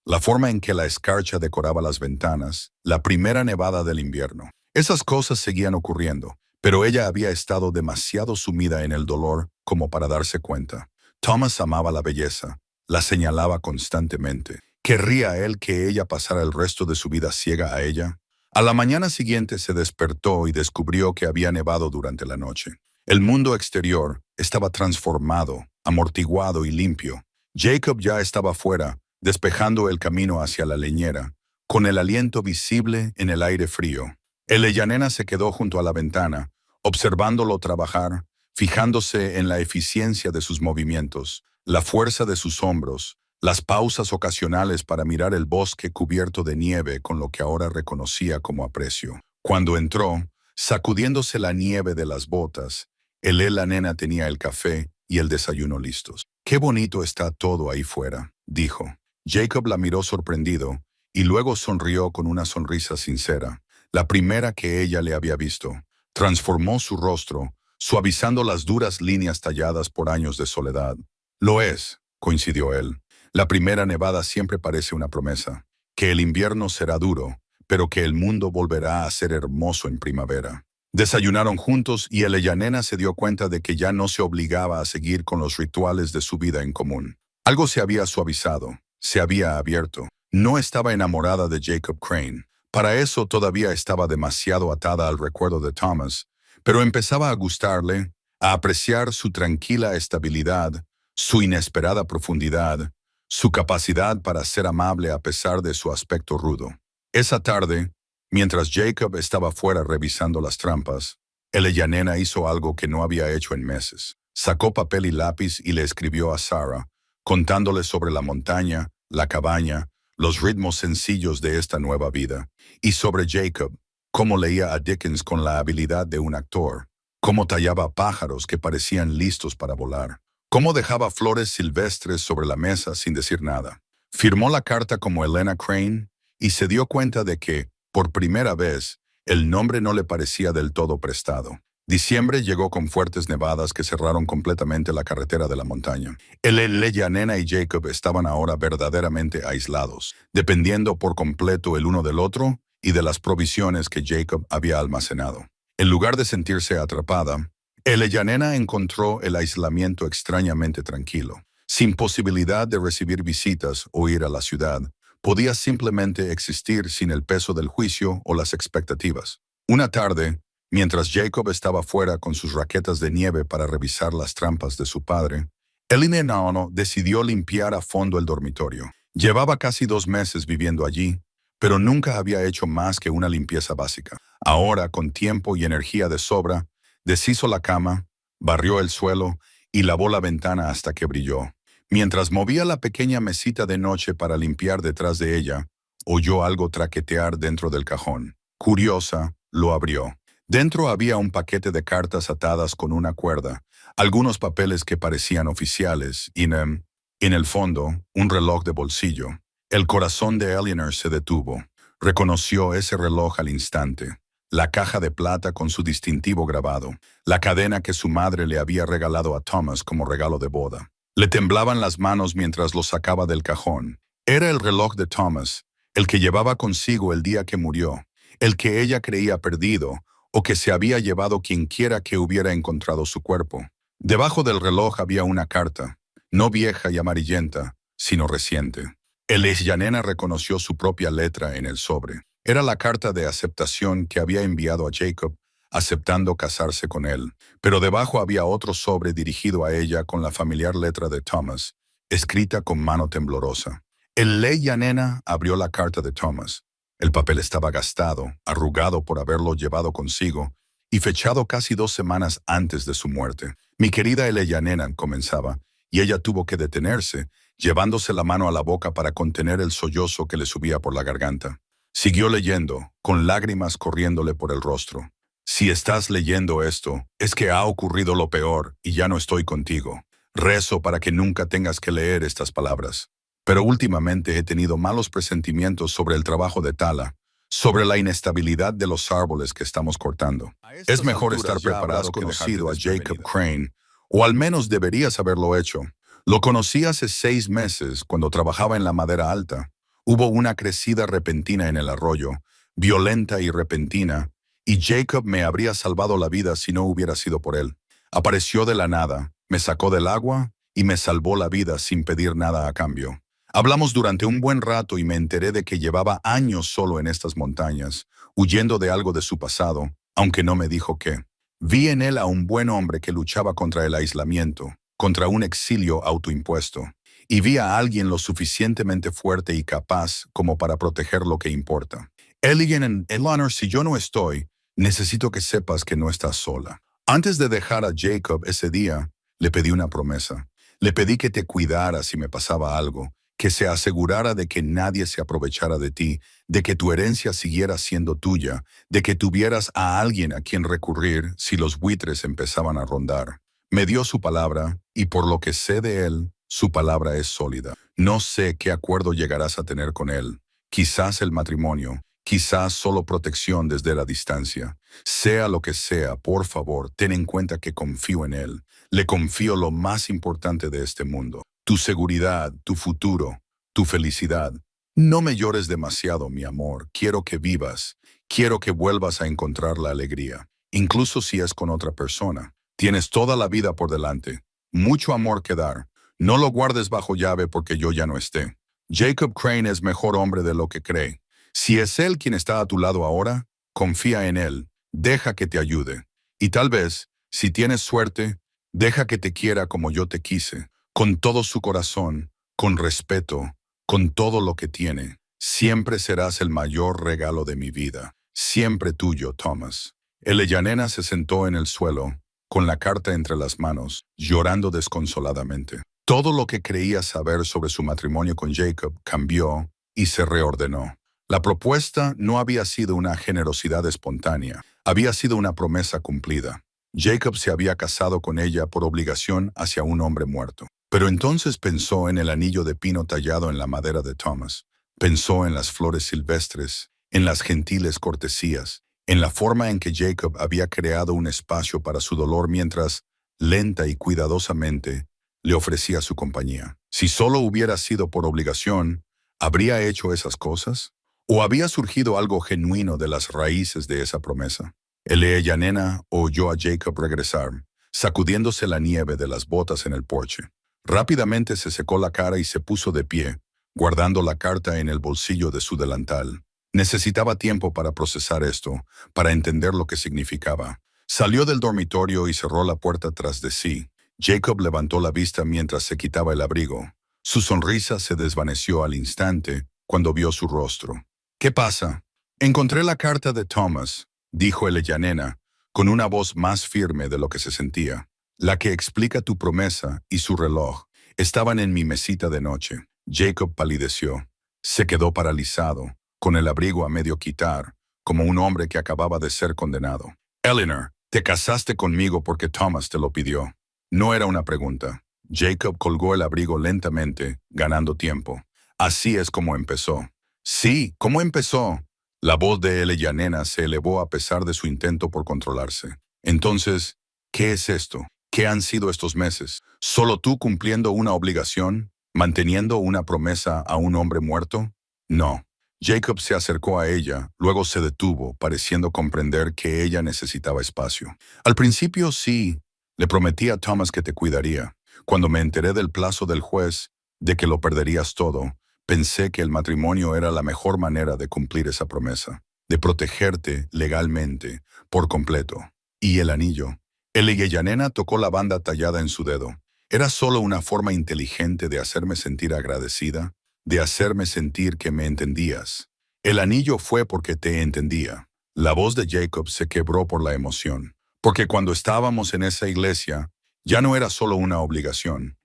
la forma en que la escarcha decoraba las ventanas, la primera nevada del invierno. Esas cosas seguían ocurriendo, pero ella había estado demasiado sumida en el dolor como para darse cuenta. Thomas amaba la belleza, la señalaba constantemente. ¿Querría él que ella pasara el resto de su vida ciega a ella? A la mañana siguiente se despertó y descubrió que había nevado durante la noche. El mundo exterior estaba transformado, amortiguado y limpio. Jacob ya estaba fuera, despejando el camino hacia la leñera, con el aliento visible en el aire frío. Eleyanena se quedó junto a la ventana, observándolo trabajar, fijándose en la eficiencia de sus movimientos, la fuerza de sus hombros, las pausas ocasionales para mirar el bosque cubierto de nieve con lo que ahora reconocía como aprecio. Cuando entró, sacudiéndose la nieve de las botas, Eleyanena tenía el café y el desayuno listos. «Qué bonito está todo ahí fuera», dijo. Jacob la miró sorprendido y luego sonrió con una sonrisa sincera, la primera que ella le había visto. Transformó su rostro, suavizando las duras líneas talladas por años de soledad. «Lo es», coincidió él. «La primera nevada siempre parece una promesa, que el invierno será duro, pero que el mundo volverá a ser hermoso en primavera». Desayunaron juntos y Eleyanena se dio cuenta de que ya no se obligaba a seguir con los rituales de su vida en común. Algo se había suavizado, se había abierto. No estaba enamorada de Jacob Crane. Para eso todavía estaba demasiado atada al recuerdo de Thomas, pero empezaba a gustarle, a apreciar su tranquila estabilidad, su inesperada profundidad, su capacidad para ser amable a pesar de su aspecto rudo. Esa tarde, mientras Jacob estaba fuera revisando las trampas, Eleyanena hizo algo que no había hecho en meses. Sacó papel y lápiz y le escribió a Sarah, contándole sobre la montaña, la cabaña, los ritmos sencillos de esta nueva vida, y sobre Jacob, cómo leía a Dickens con la habilidad de un actor, cómo tallaba pájaros que parecían listos para volar, cómo dejaba flores silvestres sobre la mesa sin decir nada. Firmó la carta como Elena Crane y se dio cuenta de que, por primera vez, el nombre no le parecía del todo prestado. Diciembre llegó con fuertes nevadas que cerraron completamente la carretera de la montaña. Elyanena y Jacob estaban ahora verdaderamente aislados, dependiendo por completo el uno del otro y de las provisiones que Jacob había almacenado. En lugar de sentirse atrapada, Elyanena encontró el aislamiento extrañamente tranquilo. Sin posibilidad de recibir visitas o ir a la ciudad, podía simplemente existir sin el peso del juicio o las expectativas. Una tarde, mientras Jacob estaba fuera con sus raquetas de nieve para revisar las trampas de su padre, Elyanena decidió limpiar a fondo el dormitorio. Llevaba casi 2 meses viviendo allí, pero nunca había hecho más que una limpieza básica. Ahora, con tiempo y energía de sobra, deshizo la cama, barrió el suelo y lavó la ventana hasta que brilló. Mientras movía la pequeña mesita de noche para limpiar detrás de ella, oyó algo traquetear dentro del cajón. Curiosa, lo abrió. Dentro había un paquete de cartas atadas con una cuerda, algunos papeles que parecían oficiales y, en el fondo, un reloj de bolsillo. El corazón de Eleanor se detuvo. Reconoció ese reloj al instante. La caja de plata con su distintivo grabado, la cadena que su madre le había regalado a Thomas como regalo de boda. Le temblaban las manos mientras lo sacaba del cajón. Era el reloj de Thomas, el que llevaba consigo el día que murió, el que ella creía perdido, o que se había llevado quienquiera que hubiera encontrado su cuerpo. Debajo del reloj había una carta, no vieja y amarillenta, sino reciente. Elyanena reconoció su propia letra en el sobre. Era la carta de aceptación que había enviado a Jacob, aceptando casarse con él. Pero debajo había otro sobre dirigido a ella con la familiar letra de Thomas, escrita con mano temblorosa. Elyanena abrió la carta de Thomas. El papel estaba gastado, arrugado por haberlo llevado consigo, y fechado casi 2 semanas antes de su muerte. Mi querida Elyanena, comenzaba, y ella tuvo que detenerse, llevándose la mano a la boca para contener el sollozo que le subía por la garganta. Siguió leyendo, con lágrimas corriéndole por el rostro. Si estás leyendo esto, es que ha ocurrido lo peor y ya no estoy contigo. Rezo para que nunca tengas que leer estas palabras. Pero últimamente he tenido malos presentimientos sobre el trabajo de tala, sobre la inestabilidad de los árboles que estamos cortando. Es mejor estar preparado. Has conocido a Jacob Crane, o al menos deberías haberlo hecho. Lo conocí hace 6 meses cuando trabajaba en la madera alta. Hubo una crecida repentina en el arroyo, violenta y repentina, y Jacob me habría salvado la vida si no hubiera sido por él. Apareció de la nada, me sacó del agua y me salvó la vida sin pedir nada a cambio. Hablamos durante un buen rato y me enteré de que llevaba años solo en estas montañas, huyendo de algo de su pasado, aunque no me dijo qué. Vi en él a un buen hombre que luchaba contra el aislamiento, contra un exilio autoimpuesto, y vi a alguien lo suficientemente fuerte y capaz como para proteger lo que importa. Eleanor, si yo no estoy, necesito que sepas que no estás sola. Antes de dejar a Jacob ese día, le pedí una promesa. Le pedí que te cuidara si me pasaba algo, que se asegurara de que nadie se aprovechara de ti, de que tu herencia siguiera siendo tuya, de que tuvieras a alguien a quien recurrir si los buitres empezaban a rondar. Me dio su palabra, y por lo que sé de él, su palabra es sólida. No sé qué acuerdo llegarás a tener con él. Quizás el matrimonio, quizás solo protección desde la distancia. Sea lo que sea, por favor, ten en cuenta que confío en él. Le confío lo más importante de este mundo. Tu seguridad, tu futuro, tu felicidad. No me llores demasiado, mi amor. Quiero que vivas. Quiero que vuelvas a encontrar la alegría. Incluso si es con otra persona. Tienes toda la vida por delante. Mucho amor que dar. No lo guardes bajo llave porque yo ya no esté. Jacob Crane es mejor hombre de lo que cree. Si es él quien está a tu lado ahora, confía en él. Deja que te ayude. Y tal vez, si tienes suerte, deja que te quiera como yo te quise. Con todo su corazón, con respeto, con todo lo que tiene. Siempre serás el mayor regalo de mi vida. Siempre tuyo, Thomas. Elyanena se sentó en el suelo, con la carta entre las manos, llorando desconsoladamente. Todo lo que creía saber sobre su matrimonio con Jacob cambió y se reordenó. La propuesta no había sido una generosidad espontánea, había sido una promesa cumplida. Jacob se había casado con ella por obligación hacia un hombre muerto. Pero entonces pensó en el anillo de pino tallado en la madera de Thomas. Pensó en las flores silvestres, en las gentiles cortesías, en la forma en que Jacob había creado un espacio para su dolor mientras, lenta y cuidadosamente, le ofrecía su compañía. Si solo hubiera sido por obligación, ¿habría hecho esas cosas? ¿O había surgido algo genuino de las raíces de esa promesa? Eleyanena oyó a Jacob regresar, sacudiéndose la nieve de las botas en el porche. Rápidamente se secó la cara y se puso de pie, guardando la carta en el bolsillo de su delantal. Necesitaba tiempo para procesar esto, para entender lo que significaba. Salió del dormitorio y cerró la puerta tras de sí. Jacob levantó la vista mientras se quitaba el abrigo. Su sonrisa se desvaneció al instante cuando vio su rostro. ¿Qué pasa? Encontré la carta de Thomas, dijo Eleyanena, con una voz más firme de lo que se sentía. La que explica tu promesa y su reloj estaban en mi mesita de noche. Jacob palideció. Se quedó paralizado, con el abrigo a medio quitar, como un hombre que acababa de ser condenado. Eleanor, te casaste conmigo porque Thomas te lo pidió. No era una pregunta. Jacob colgó el abrigo lentamente, ganando tiempo. Así es como empezó. Sí, ¿cómo empezó? La voz de Eleyanena se elevó a pesar de su intento por controlarse. Entonces, ¿qué es esto? ¿Qué han sido estos meses? ¿Solo tú cumpliendo una obligación? ¿Manteniendo una promesa a un hombre muerto? No. Jacob se acercó a ella, luego se detuvo, pareciendo comprender que ella necesitaba espacio. Al principio sí, le prometí a Thomas que te cuidaría. Cuando me enteré del plazo del juez, de que lo perderías todo, pensé que el matrimonio era la mejor manera de cumplir esa promesa, de protegerte legalmente, por completo. ¿Y el anillo? Eleyanena tocó la banda tallada en su dedo. Era solo una forma inteligente de hacerme sentir agradecida, de hacerme sentir que me entendías. El anillo fue porque te entendía. La voz de Jacob se quebró por la emoción, porque cuando estábamos en esa iglesia, ya no era solo una obligación.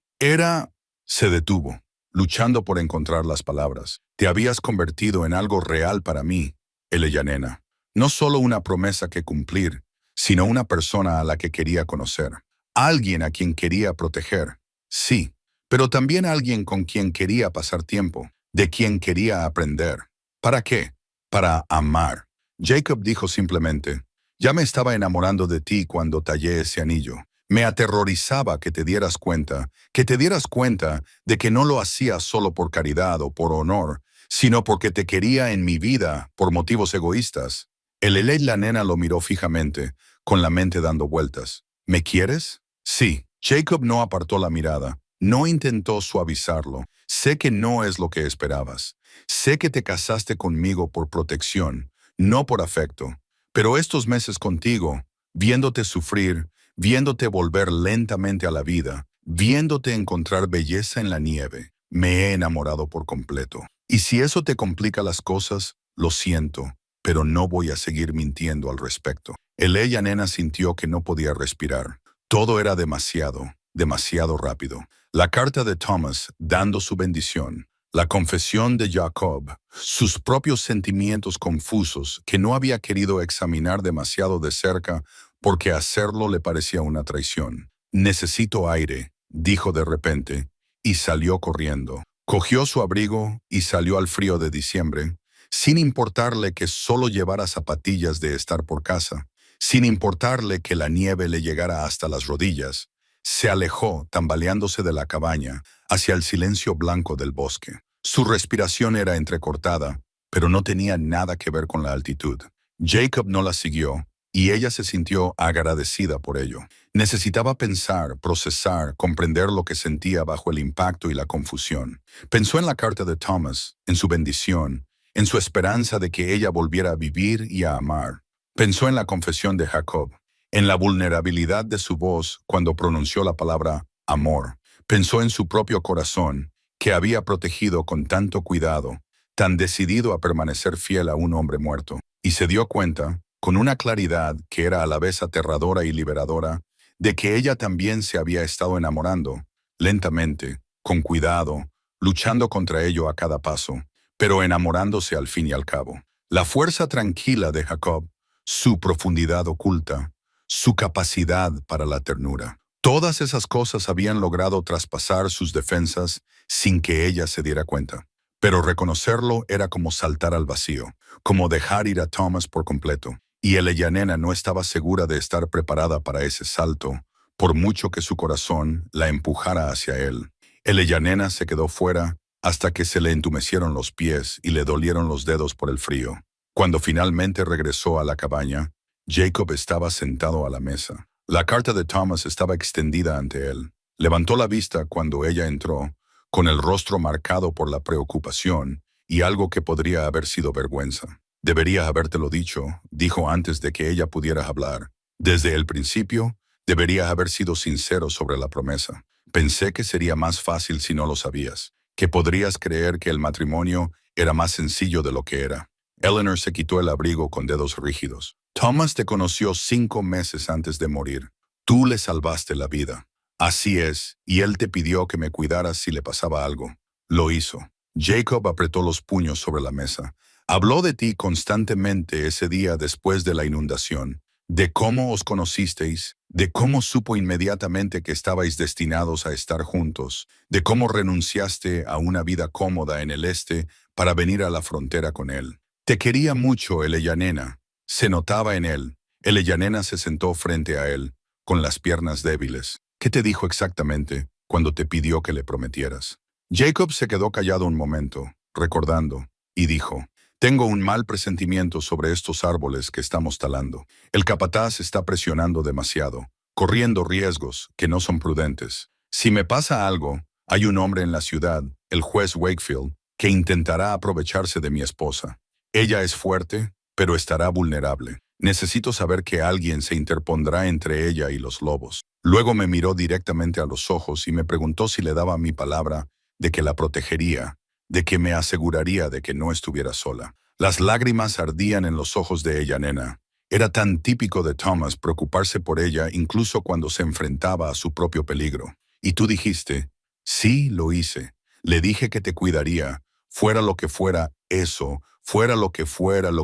Se detuvo, luchando por encontrar las palabras. Te habías convertido en algo real para mí, Eleyanena. No solo una promesa que cumplir, sino una persona a la que quería conocer. Alguien a quien quería proteger. Sí, pero también alguien con quien quería pasar tiempo, de quien quería aprender. ¿Para qué? Para amar. Jacob dijo simplemente, ya me estaba enamorando de ti cuando tallé ese anillo. Me aterrorizaba que te dieras cuenta de que no lo hacía solo por caridad o por honor, sino porque te quería en mi vida por motivos egoístas. Eleyanena lo miró fijamente, con la mente dando vueltas. ¿Me quieres? Sí. Jacob no apartó la mirada. No intentó suavizarlo. Sé que no es lo que esperabas. Sé que te casaste conmigo por protección, no por afecto. Pero estos meses contigo, viéndote sufrir, viéndote volver lentamente a la vida, viéndote encontrar belleza en la nieve, me he enamorado por completo. Y si eso te complica las cosas, lo siento, pero no voy a seguir mintiendo al respecto. Eleyanena sintió que no podía respirar. Todo era demasiado, demasiado rápido. La carta de Thomas dando su bendición, la confesión de Jacob, sus propios sentimientos confusos que no había querido examinar demasiado de cerca porque hacerlo le parecía una traición. Necesito aire, dijo de repente, y salió corriendo. Cogió su abrigo y salió al frío de diciembre, sin importarle que solo llevara zapatillas de estar por casa, sin importarle que la nieve le llegara hasta las rodillas. Se alejó, tambaleándose de la cabaña, hacia el silencio blanco del bosque. Su respiración era entrecortada, pero no tenía nada que ver con la altitud. Jacob no la siguió, y ella se sintió agradecida por ello. Necesitaba pensar, procesar, comprender lo que sentía bajo el impacto y la confusión. Pensó en la carta de Thomas, en su bendición, en su esperanza de que ella volviera a vivir y a amar. Pensó en la confesión de Jacob, en la vulnerabilidad de su voz cuando pronunció la palabra amor. Pensó en su propio corazón, que había protegido con tanto cuidado, tan decidido a permanecer fiel a un hombre muerto, y se dio cuenta, con una claridad que era a la vez aterradora y liberadora, de que ella también se había estado enamorando, lentamente, con cuidado, luchando contra ello a cada paso, pero enamorándose al fin y al cabo. La fuerza tranquila de Jacob, su profundidad oculta, su capacidad para la ternura. Todas esas cosas habían logrado traspasar sus defensas sin que ella se diera cuenta. Pero reconocerlo era como saltar al vacío, como dejar ir a Thomas por completo. Y Eleyanena no estaba segura de estar preparada para ese salto, por mucho que su corazón la empujara hacia él. Eleyanena se quedó fuera hasta que se le entumecieron los pies y le dolieron los dedos por el frío. Cuando finalmente regresó a la cabaña, Jacob estaba sentado a la mesa. La carta de Thomas estaba extendida ante él. Levantó la vista cuando ella entró, con el rostro marcado por la preocupación y algo que podría haber sido vergüenza. Debería habértelo dicho, dijo antes de que ella pudiera hablar. Desde el principio, debería haber sido sincero sobre la promesa. Pensé que sería más fácil si no lo sabías, que podrías creer que el matrimonio era más sencillo de lo que era. Eleanor se quitó el abrigo con dedos rígidos. Thomas te conoció 5 meses antes de morir. Tú le salvaste la vida. Así es, y él te pidió que me cuidaras si le pasaba algo. Lo hizo. Jacob apretó los puños sobre la mesa. Habló de ti constantemente ese día después de la inundación, de cómo os conocisteis, de cómo supo inmediatamente que estabais destinados a estar juntos, de cómo renunciaste a una vida cómoda en el este para venir a la frontera con él. Te quería mucho, Eleyanena. Se notaba en él. Eleyanena se sentó frente a él, con las piernas débiles. ¿Qué te dijo exactamente cuando te pidió que le prometieras? Jacob se quedó callado un momento, recordando, y dijo, tengo un mal presentimiento sobre estos árboles que estamos talando. El capataz está presionando demasiado, corriendo riesgos que no son prudentes. Si me pasa algo, hay un hombre en la ciudad, el juez Wakefield, que intentará aprovecharse de mi esposa. Ella es fuerte, pero estará vulnerable. Necesito saber que alguien se interpondrá entre ella y los lobos. Luego me miró directamente a los ojos y me preguntó si le daba mi palabra de que la protegería, de que me aseguraría de que no estuviera sola. Las lágrimas ardían en los ojos de Eleyanena. Era tan típico de Thomas preocuparse por ella incluso cuando se enfrentaba a su propio peligro. Y tú dijiste, sí, lo hice. Le dije que te cuidaría, fuera lo que fuera eso, fuera lo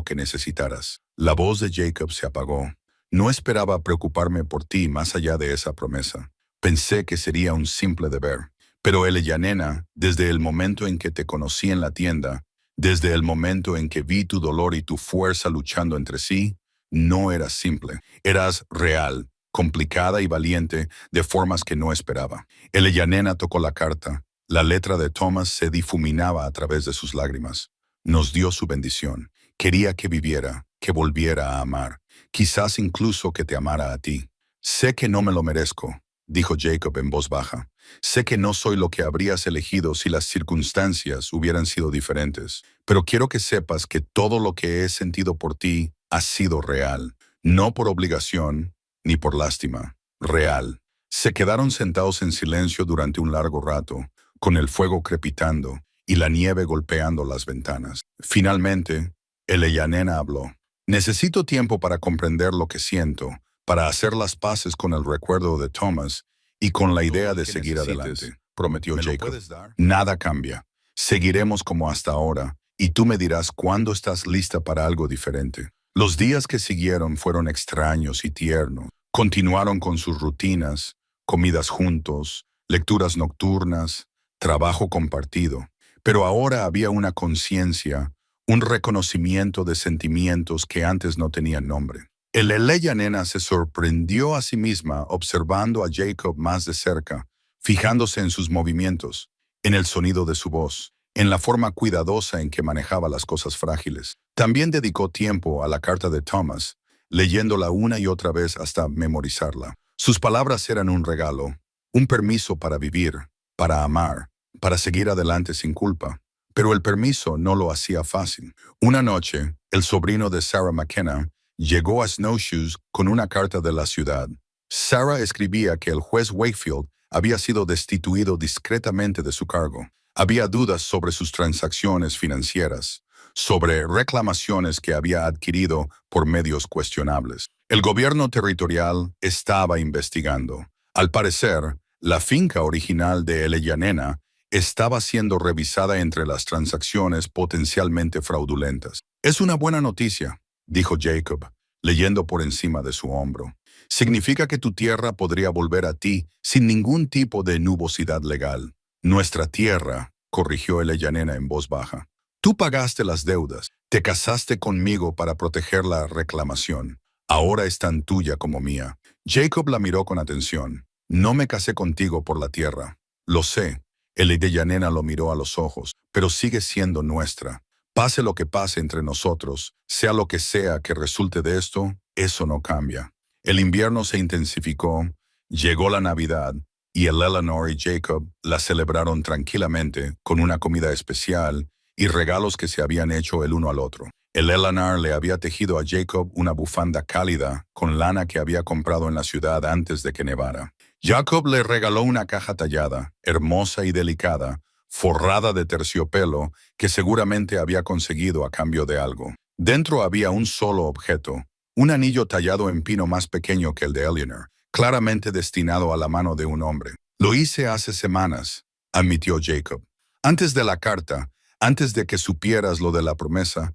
que necesitaras. La voz de Jacob se apagó. No esperaba preocuparme por ti más allá de esa promesa. Pensé que sería un simple deber. Pero Eleyanena, desde el momento en que te conocí en la tienda, desde el momento en que vi tu dolor y tu fuerza luchando entre sí, no eras simple. Eras real, complicada y valiente de formas que no esperaba. Eleyanena tocó la carta. La letra de Thomas se difuminaba a través de sus lágrimas. Nos dio su bendición. Quería que viviera, que volviera a amar. Quizás incluso que te amara a ti. Sé que no me lo merezco, dijo Jacob en voz baja. Sé que no soy lo que habrías elegido si las circunstancias hubieran sido diferentes, pero quiero que sepas que todo lo que he sentido por ti ha sido real, no por obligación ni por lástima, real. Se quedaron sentados en silencio durante un largo rato, con el fuego crepitando y la nieve golpeando las ventanas. Finalmente, Eleyanena habló. Necesito tiempo para comprender lo que siento, para hacer las paces con el recuerdo de Thomas y con la idea de seguir adelante, prometió Jacob. Nada cambia. Seguiremos como hasta ahora, y tú me dirás cuándo estás lista para algo diferente. Los días que siguieron fueron extraños y tiernos. Continuaron con sus rutinas, comidas juntos, lecturas nocturnas, trabajo compartido. Pero ahora había una conciencia, un reconocimiento de sentimientos que antes no tenían nombre. Eleyanena se sorprendió a sí misma observando a Jacob más de cerca, fijándose en sus movimientos, en el sonido de su voz, en la forma cuidadosa en que manejaba las cosas frágiles. También dedicó tiempo a la carta de Thomas, leyéndola una y otra vez hasta memorizarla. Sus palabras eran un regalo, un permiso para vivir, para amar, para seguir adelante sin culpa. Pero el permiso no lo hacía fácil. Una noche, el sobrino de Sarah McKenna llegó a Snowshoes con una carta de la ciudad. Sarah escribía que el juez Wakefield había sido destituido discretamente de su cargo. Había dudas sobre sus transacciones financieras, sobre reclamaciones que había adquirido por medios cuestionables. El gobierno territorial estaba investigando. Al parecer, la finca original de Eleyanena estaba siendo revisada entre las transacciones potencialmente fraudulentas. Es una buena noticia, dijo Jacob, leyendo por encima de su hombro. Significa que tu tierra podría volver a ti sin ningún tipo de nubosidad legal. Nuestra tierra, corrigió Eleyanena en voz baja. Tú pagaste las deudas, te casaste conmigo para proteger la reclamación. Ahora es tan tuya como mía. Jacob la miró con atención. No me casé contigo por la tierra. Lo sé. El de Yanena lo miró a los ojos, pero sigue siendo nuestra. Pase lo que pase entre nosotros, sea lo que sea que resulte de esto, eso no cambia. El invierno se intensificó, llegó la Navidad, y el Eleanor y Jacob la celebraron tranquilamente con una comida especial y regalos que se habían hecho el uno al otro. El Eleanor le había tejido a Jacob una bufanda cálida con lana que había comprado en la ciudad antes de que nevara. Jacob le regaló una caja tallada, hermosa y delicada, forrada de terciopelo que seguramente había conseguido a cambio de algo. Dentro había un solo objeto, un anillo tallado en pino más pequeño que el de Eleanor, claramente destinado a la mano de un hombre. Lo hice hace semanas, admitió Jacob. Antes de la carta, antes de que supieras lo de la promesa,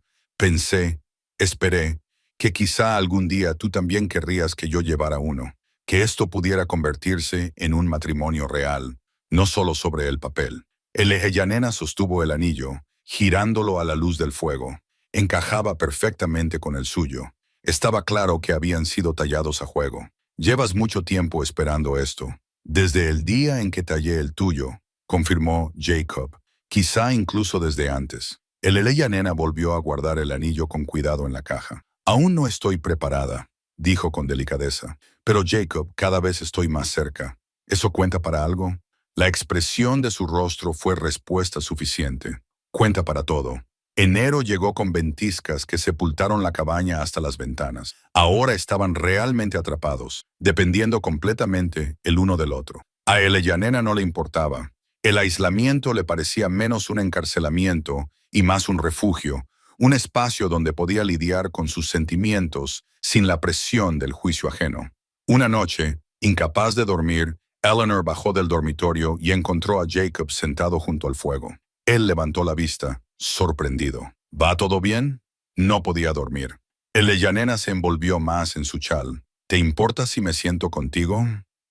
esperé, que quizá algún día tú también querrías que yo llevara uno, que esto pudiera convertirse en un matrimonio real, no solo sobre el papel. El Ejeyanena sostuvo el anillo, girándolo a la luz del fuego. Encajaba perfectamente con el suyo. Estaba claro que habían sido tallados a juego. Llevas mucho tiempo esperando esto. Desde el día en que tallé el tuyo, confirmó Jacob. Quizá incluso desde antes. El Ejeyanena volvió a guardar el anillo con cuidado en la caja. Aún no estoy preparada, dijo con delicadeza. Pero Jacob, cada vez estoy más cerca. ¿Eso cuenta para algo? La expresión de su rostro fue respuesta suficiente. Cuenta para todo. Enero llegó con ventiscas que sepultaron la cabaña hasta las ventanas. Ahora estaban realmente atrapados, dependiendo completamente el uno del otro. A Eleyanena no le importaba. El aislamiento le parecía menos un encarcelamiento y más un refugio, un espacio donde podía lidiar con sus sentimientos sin la presión del juicio ajeno. Una noche, incapaz de dormir, Eleanor bajó del dormitorio y encontró a Jacob sentado junto al fuego. Él levantó la vista, sorprendido. ¿Va todo bien? No podía dormir. Eleyanena se envolvió más en su chal. ¿Te importa si me siento contigo?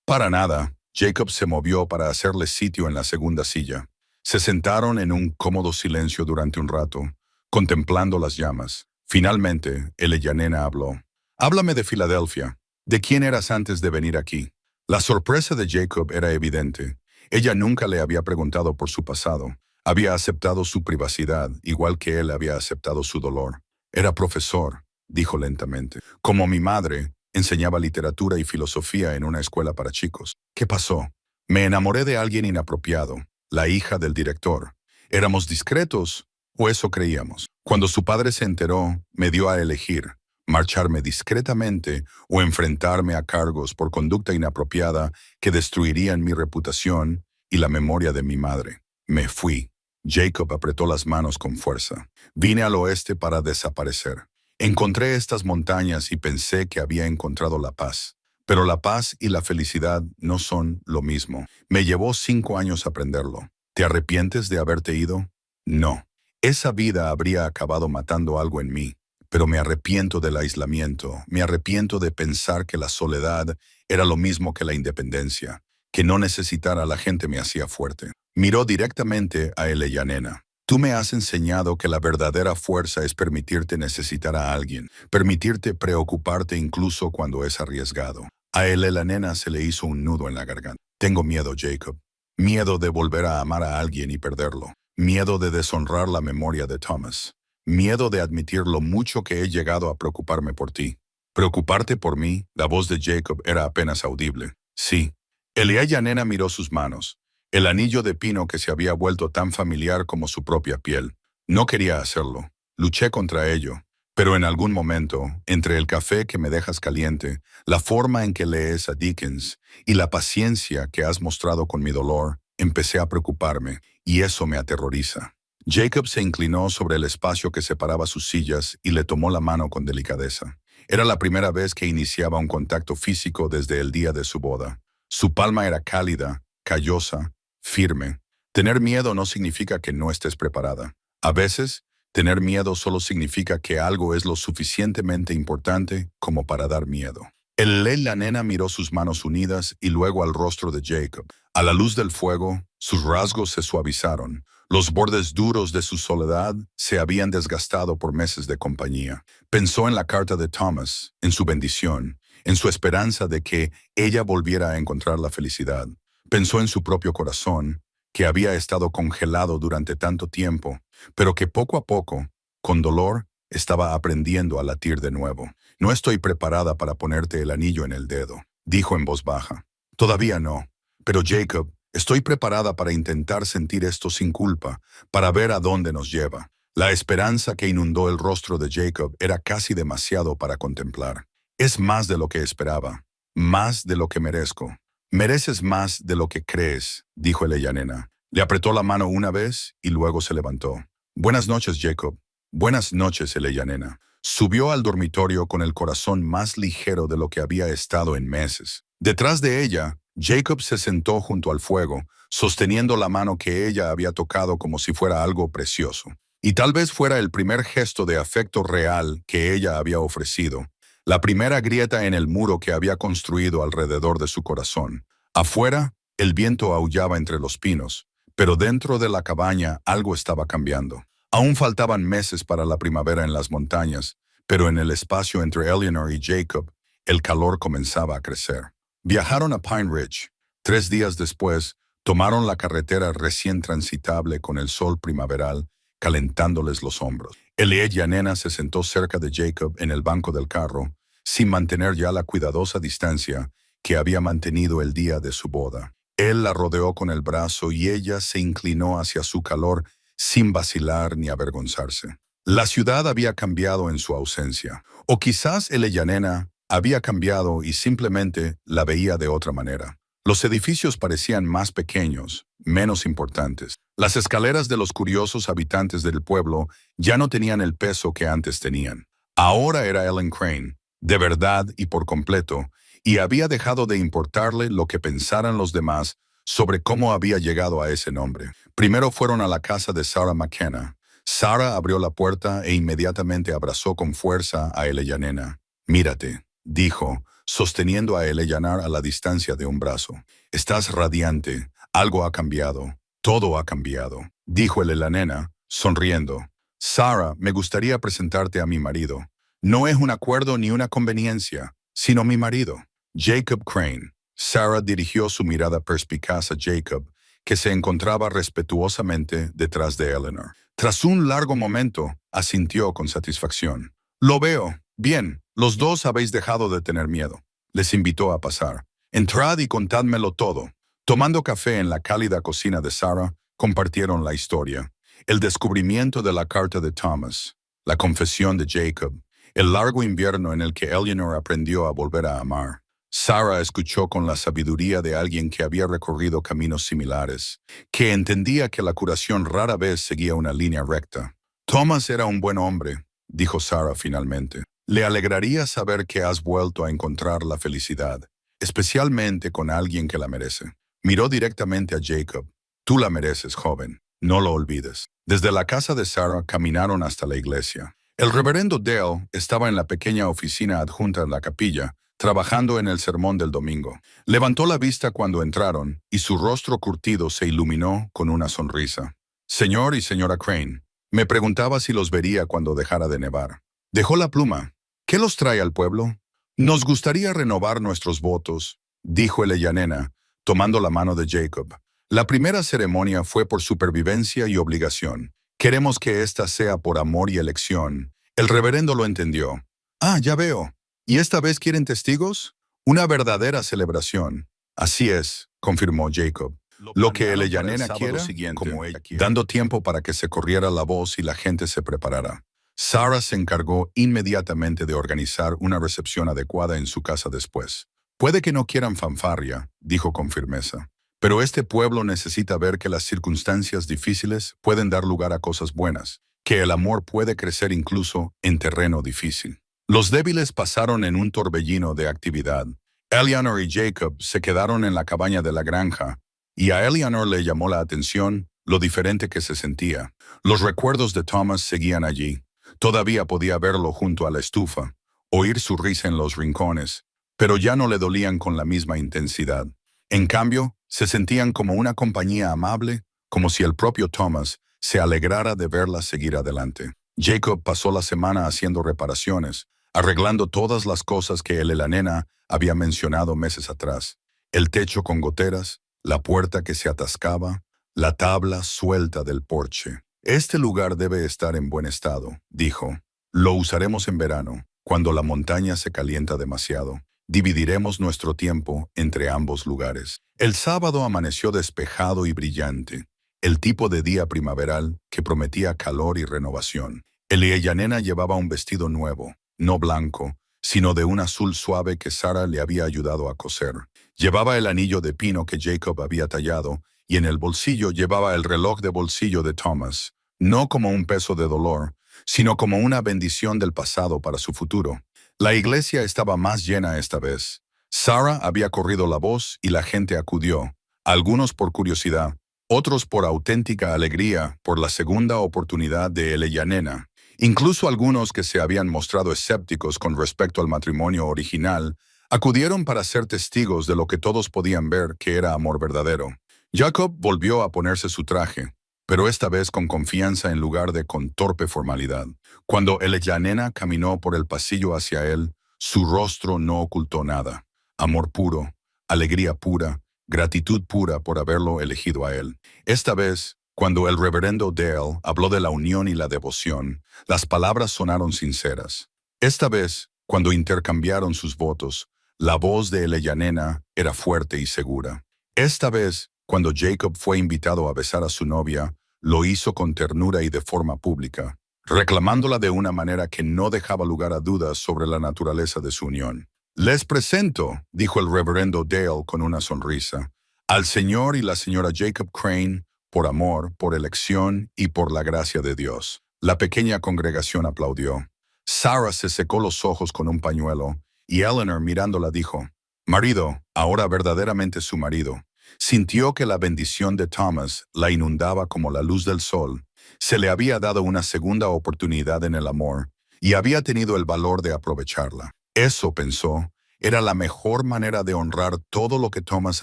Para nada. Jacob se movió para hacerle sitio en la segunda silla. Se sentaron en un cómodo silencio durante un rato, contemplando las llamas. Finalmente, Eleyanena habló. Háblame de Filadelfia. ¿De quién eras antes de venir aquí? La sorpresa de Jacob era evidente. Ella nunca le había preguntado por su pasado. Había aceptado su privacidad, igual que él había aceptado su dolor. Era profesor, dijo lentamente. Como mi madre, enseñaba literatura y filosofía en una escuela para chicos. ¿Qué pasó? Me enamoré de alguien inapropiado, la hija del director. Éramos discretos, o eso creíamos. Cuando su padre se enteró, me dio a elegir: marcharme discretamente o enfrentarme a cargos por conducta inapropiada que destruirían mi reputación y la memoria de mi madre. Me fui. Jacob apretó las manos con fuerza. Vine al oeste para desaparecer. Encontré estas montañas y pensé que había encontrado la paz. Pero la paz y la felicidad no son lo mismo. Me llevó 5 años aprenderlo. ¿Te arrepientes de haberte ido? No. Esa vida habría acabado matando algo en mí. Pero me arrepiento del aislamiento, me arrepiento de pensar que la soledad era lo mismo que la independencia, que no necesitar a la gente me hacía fuerte. Miró directamente a Eleyanena. Tú me has enseñado que la verdadera fuerza es permitirte necesitar a alguien, permitirte preocuparte incluso cuando es arriesgado. A Eleyanena se le hizo un nudo en la garganta. Tengo miedo, Jacob. Miedo de volver a amar a alguien y perderlo. Miedo de deshonrar la memoria de Thomas. Miedo de admitir lo mucho que he llegado a preocuparme por ti. ¿Preocuparte por mí? La voz de Jacob era apenas audible. Sí. Eleyanena miró sus manos. El anillo de pino que se había vuelto tan familiar como su propia piel. No quería hacerlo. Luché contra ello. Pero en algún momento, entre el café que me dejas caliente, la forma en que lees a Dickens y la paciencia que has mostrado con mi dolor, empecé a preocuparme, y eso me aterroriza. Jacob se inclinó sobre el espacio que separaba sus sillas y le tomó la mano con delicadeza. Era la primera vez que iniciaba un contacto físico desde el día de su boda. Su palma era cálida, callosa, firme. Tener miedo no significa que no estés preparada. A veces, tener miedo solo significa que algo es lo suficientemente importante como para dar miedo. La nena miró sus manos unidas y luego al rostro de Jacob. A la luz del fuego, sus rasgos se suavizaron. Los bordes duros de su soledad se habían desgastado por meses de compañía. Pensó en la carta de Thomas, en su bendición, en su esperanza de que ella volviera a encontrar la felicidad. Pensó en su propio corazón, que había estado congelado durante tanto tiempo, pero que poco a poco, con dolor, estaba aprendiendo a latir de nuevo. No estoy preparada para ponerte el anillo en el dedo, dijo en voz baja. Todavía no. Pero Jacob, estoy preparada para intentar sentir esto sin culpa, para ver a dónde nos lleva. La esperanza que inundó el rostro de Jacob era casi demasiado para contemplar. Es más de lo que esperaba, más de lo que merezco. Mereces más de lo que crees, dijo Eleyanena. Le apretó la mano una vez y luego se levantó. Buenas noches, Jacob. Buenas noches, Eleyanena. Subió al dormitorio con el corazón más ligero de lo que había estado en meses. Detrás de ella, Jacob se sentó junto al fuego, sosteniendo la mano que ella había tocado como si fuera algo precioso. Y tal vez fuera el primer gesto de afecto real que ella había ofrecido, la primera grieta en el muro que había construido alrededor de su corazón. Afuera, el viento aullaba entre los pinos, pero dentro de la cabaña algo estaba cambiando. Aún faltaban meses para la primavera en las montañas, pero en el espacio entre Eleanor y Jacob, el calor comenzaba a crecer. Viajaron a Pine Ridge. 3 días después, tomaron la carretera recién transitable con el sol primaveral calentándoles los hombros. Eleyanena se sentó cerca de Jacob en el banco del carro, sin mantener ya la cuidadosa distancia que había mantenido el día de su boda. Él la rodeó con el brazo y ella se inclinó hacia su calor sin vacilar ni avergonzarse. La ciudad había cambiado en su ausencia, o quizás Eleyanena había cambiado y simplemente la veía de otra manera. Los edificios parecían más pequeños, menos importantes. Las escaleras de los curiosos habitantes del pueblo ya no tenían el peso que antes tenían. Ahora era Ellen Crane, de verdad y por completo, y había dejado de importarle lo que pensaran los demás sobre cómo había llegado a ese nombre. Primero fueron a la casa de Sarah McKenna. Sarah abrió la puerta e inmediatamente abrazó con fuerza a Eleyanena. Mírate, dijo, sosteniendo a Eleanor a la distancia de un brazo. Estás radiante. Algo ha cambiado. Todo ha cambiado, dijo Eleyanena, sonriendo. Sarah, me gustaría presentarte a mi marido. No es un acuerdo ni una conveniencia, sino mi marido, Jacob Crane. Sarah dirigió su mirada perspicaz a Jacob, que se encontraba respetuosamente detrás de Eleanor. Tras un largo momento, asintió con satisfacción. Lo veo. Bien, los dos habéis dejado de tener miedo. Les invitó a pasar. Entrad y contádmelo todo. Tomando café en la cálida cocina de Sarah, compartieron la historia. El descubrimiento de la carta de Thomas, la confesión de Jacob, el largo invierno en el que Eleanor aprendió a volver a amar. Sarah escuchó con la sabiduría de alguien que había recorrido caminos similares, que entendía que la curación rara vez seguía una línea recta. Thomas era un buen hombre, dijo Sarah finalmente. Le alegraría saber que has vuelto a encontrar la felicidad, especialmente con alguien que la merece. Miró directamente a Jacob. Tú la mereces, joven. No lo olvides. Desde la casa de Sarah caminaron hasta la iglesia. El reverendo Dale estaba en la pequeña oficina adjunta en la capilla, trabajando en el sermón del domingo. Levantó la vista cuando entraron y su rostro curtido se iluminó con una sonrisa. Señor y señora Crane, me preguntaba si los vería cuando dejara de nevar. Dejó la pluma. ¿Qué los trae al pueblo? Nos gustaría renovar nuestros votos, dijo Eleyanena, tomando la mano de Jacob. La primera ceremonia fue por supervivencia y obligación. Queremos que esta sea por amor y elección. El reverendo lo entendió. Ah, ya veo. ¿Y esta vez quieren testigos? Una verdadera celebración. Así es, confirmó Jacob. Lo que Eleyanena quiera, como ella quiera, dando tiempo para que se corriera la voz y la gente se preparara. Sarah se encargó inmediatamente de organizar una recepción adecuada en su casa después. Puede que no quieran fanfarria, dijo con firmeza, pero este pueblo necesita ver que las circunstancias difíciles pueden dar lugar a cosas buenas, que el amor puede crecer incluso en terreno difícil. Los débiles pasaron en un torbellino de actividad. Eleanor y Jacob se quedaron en la cabaña de la granja, y a Eleanor le llamó la atención lo diferente que se sentía. Los recuerdos de Thomas seguían allí. Todavía podía verlo junto a la estufa, oír su risa en los rincones, pero ya no le dolían con la misma intensidad. En cambio, se sentían como una compañía amable, como si el propio Thomas se alegrara de verla seguir adelante. Jacob pasó la semana haciendo reparaciones, arreglando todas las cosas que la nena había mencionado meses atrás. El techo con goteras, la puerta que se atascaba, la tabla suelta del porche. Este lugar debe estar en buen estado, dijo. Lo usaremos en verano, cuando la montaña se calienta demasiado. Dividiremos nuestro tiempo entre ambos lugares. El sábado amaneció despejado y brillante, el tipo de día primaveral que prometía calor y renovación. Nena llevaba un vestido nuevo, no blanco, sino de un azul suave que Sara le había ayudado a coser. Llevaba el anillo de pino que Jacob había tallado y en el bolsillo llevaba el reloj de bolsillo de Thomas, no como un peso de dolor, sino como una bendición del pasado para su futuro. La iglesia estaba más llena esta vez. Sara había corrido la voz y la gente acudió, algunos por curiosidad, otros por auténtica alegría por la segunda oportunidad de Nena. Incluso algunos que se habían mostrado escépticos con respecto al matrimonio original, acudieron para ser testigos de lo que todos podían ver que era amor verdadero. Jacob volvió a ponerse su traje, pero esta vez con confianza en lugar de con torpe formalidad. Cuando Nena caminó por el pasillo hacia él, su rostro no ocultó nada. Amor puro, alegría pura, gratitud pura por haberlo elegido a él. Esta vez, cuando el reverendo Dale habló de la unión y la devoción, las palabras sonaron sinceras. Esta vez, cuando intercambiaron sus votos, la voz de Nena era fuerte y segura. Esta vez, cuando Jacob fue invitado a besar a su novia, lo hizo con ternura y de forma pública, reclamándola de una manera que no dejaba lugar a dudas sobre la naturaleza de su unión. «Les presento», dijo el reverendo Dale con una sonrisa, «al señor y la señora Jacob Crane, por amor, por elección y por la gracia de Dios». La pequeña congregación aplaudió. Sara se secó los ojos con un pañuelo, y Eleanor mirándola dijo, «Marido, ahora verdaderamente su marido». Sintió que la bendición de Thomas la inundaba como la luz del sol. Se le había dado una segunda oportunidad en el amor, y había tenido el valor de aprovecharla. Eso, pensó, era la mejor manera de honrar todo lo que Thomas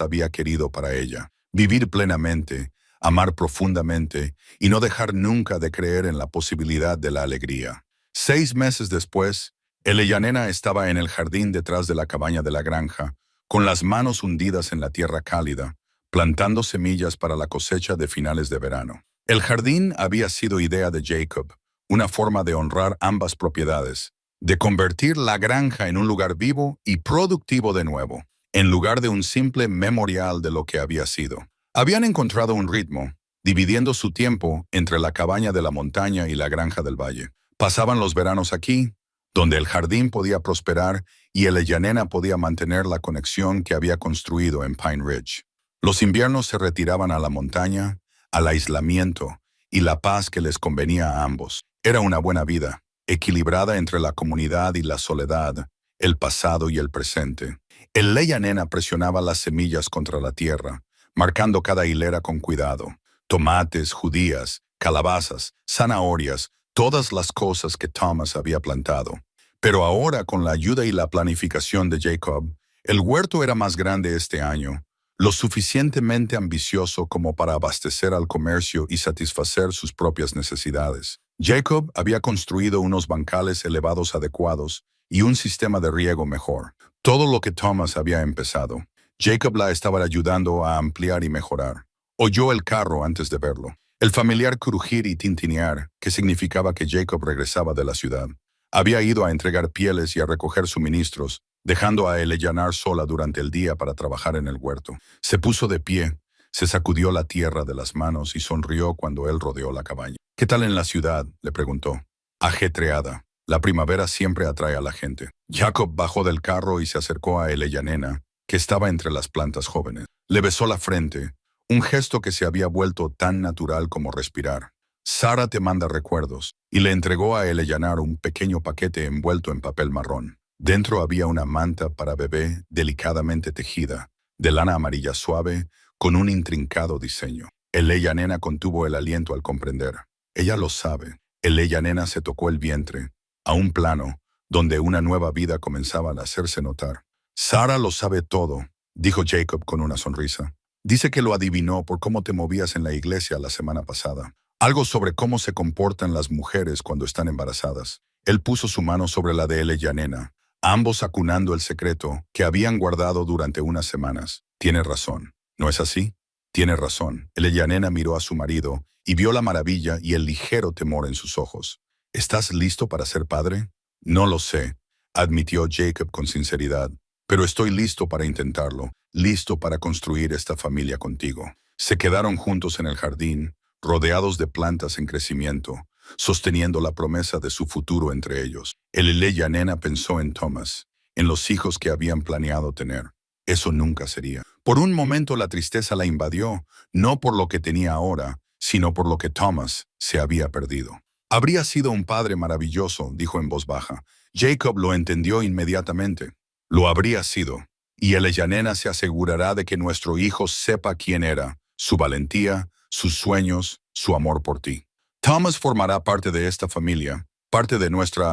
había querido para ella. Vivir plenamente, amar profundamente, y no dejar nunca de creer en la posibilidad de la alegría. 6 meses después, Nena estaba en el jardín detrás de la cabaña de la granja, con las manos hundidas en la tierra cálida, plantando semillas para la cosecha de finales de verano. El jardín había sido idea de Jacob, una forma de honrar ambas propiedades, de convertir la granja en un lugar vivo y productivo de nuevo, en lugar de un simple memorial de lo que había sido. Habían encontrado un ritmo, dividiendo su tiempo entre la cabaña de la montaña y la granja del valle. Pasaban los veranos aquí, donde el jardín podía prosperar y Nena podía mantener la conexión que había construido en Pine Ridge. Los inviernos se retiraban a la montaña, al aislamiento y la paz que les convenía a ambos. Era una buena vida, equilibrada entre la comunidad y la soledad, el pasado y el presente. Nena presionaba las semillas contra la tierra, marcando cada hilera con cuidado. Tomates, judías, calabazas, zanahorias, todas las cosas que Thomas había plantado. Pero ahora, con la ayuda y la planificación de Jacob, el huerto era más grande este año, lo suficientemente ambicioso como para abastecer al comercio y satisfacer sus propias necesidades. Jacob había construido unos bancales elevados adecuados y un sistema de riego mejor. Todo lo que Thomas había empezado. Jacob la estaba ayudando a ampliar y mejorar. Oyó el carro antes de verlo. El familiar crujir y tintinear, que significaba que Jacob regresaba de la ciudad. Había ido a entregar pieles y a recoger suministros, dejando a Eleanor sola durante el día para trabajar en el huerto. Se puso de pie, se sacudió la tierra de las manos y sonrió cuando él rodeó la cabaña. «¿Qué tal en la ciudad?», le preguntó. «Ajetreada. La primavera siempre atrae a la gente». Jacob bajó del carro y se acercó a Nena, que estaba entre las plantas jóvenes. Le besó la frente, un gesto que se había vuelto tan natural como respirar. «Sara te manda recuerdos», y le entregó a Eleanor un pequeño paquete envuelto en papel marrón. Dentro había una manta para bebé delicadamente tejida, de lana amarilla suave, con un intrincado diseño. Nena contuvo el aliento al comprender. Ella lo sabe. Nena se tocó el vientre, a un plano, donde una nueva vida comenzaba a hacerse notar. «Sara lo sabe todo», dijo Jacob con una sonrisa. Dice que lo adivinó por cómo te movías en la iglesia la semana pasada. Algo sobre cómo se comportan las mujeres cuando están embarazadas. Él puso su mano sobre la de Eleyanena, ambos acunando el secreto que habían guardado durante unas semanas. Tiene razón, ¿no es así? Tiene razón. Eleyanena miró a su marido y vio la maravilla y el ligero temor en sus ojos. ¿Estás listo para ser padre? No lo sé, admitió Jacob con sinceridad, pero estoy listo para intentarlo, listo para construir esta familia contigo. Se quedaron juntos en el jardín, rodeados de plantas en crecimiento, sosteniendo la promesa de su futuro entre ellos. Eleyanena pensó en Thomas, en los hijos que habían planeado tener. Eso nunca sería. Por un momento la tristeza la invadió, no por lo que tenía ahora, sino por lo que Thomas se había perdido. Habría sido un padre maravilloso, dijo en voz baja. Jacob lo entendió inmediatamente. Lo habría sido. Y Eleyanena se asegurará de que nuestro hijo sepa quién era, su valentía, sus sueños, su amor por ti. Thomas formará parte de esta familia, parte de nuestra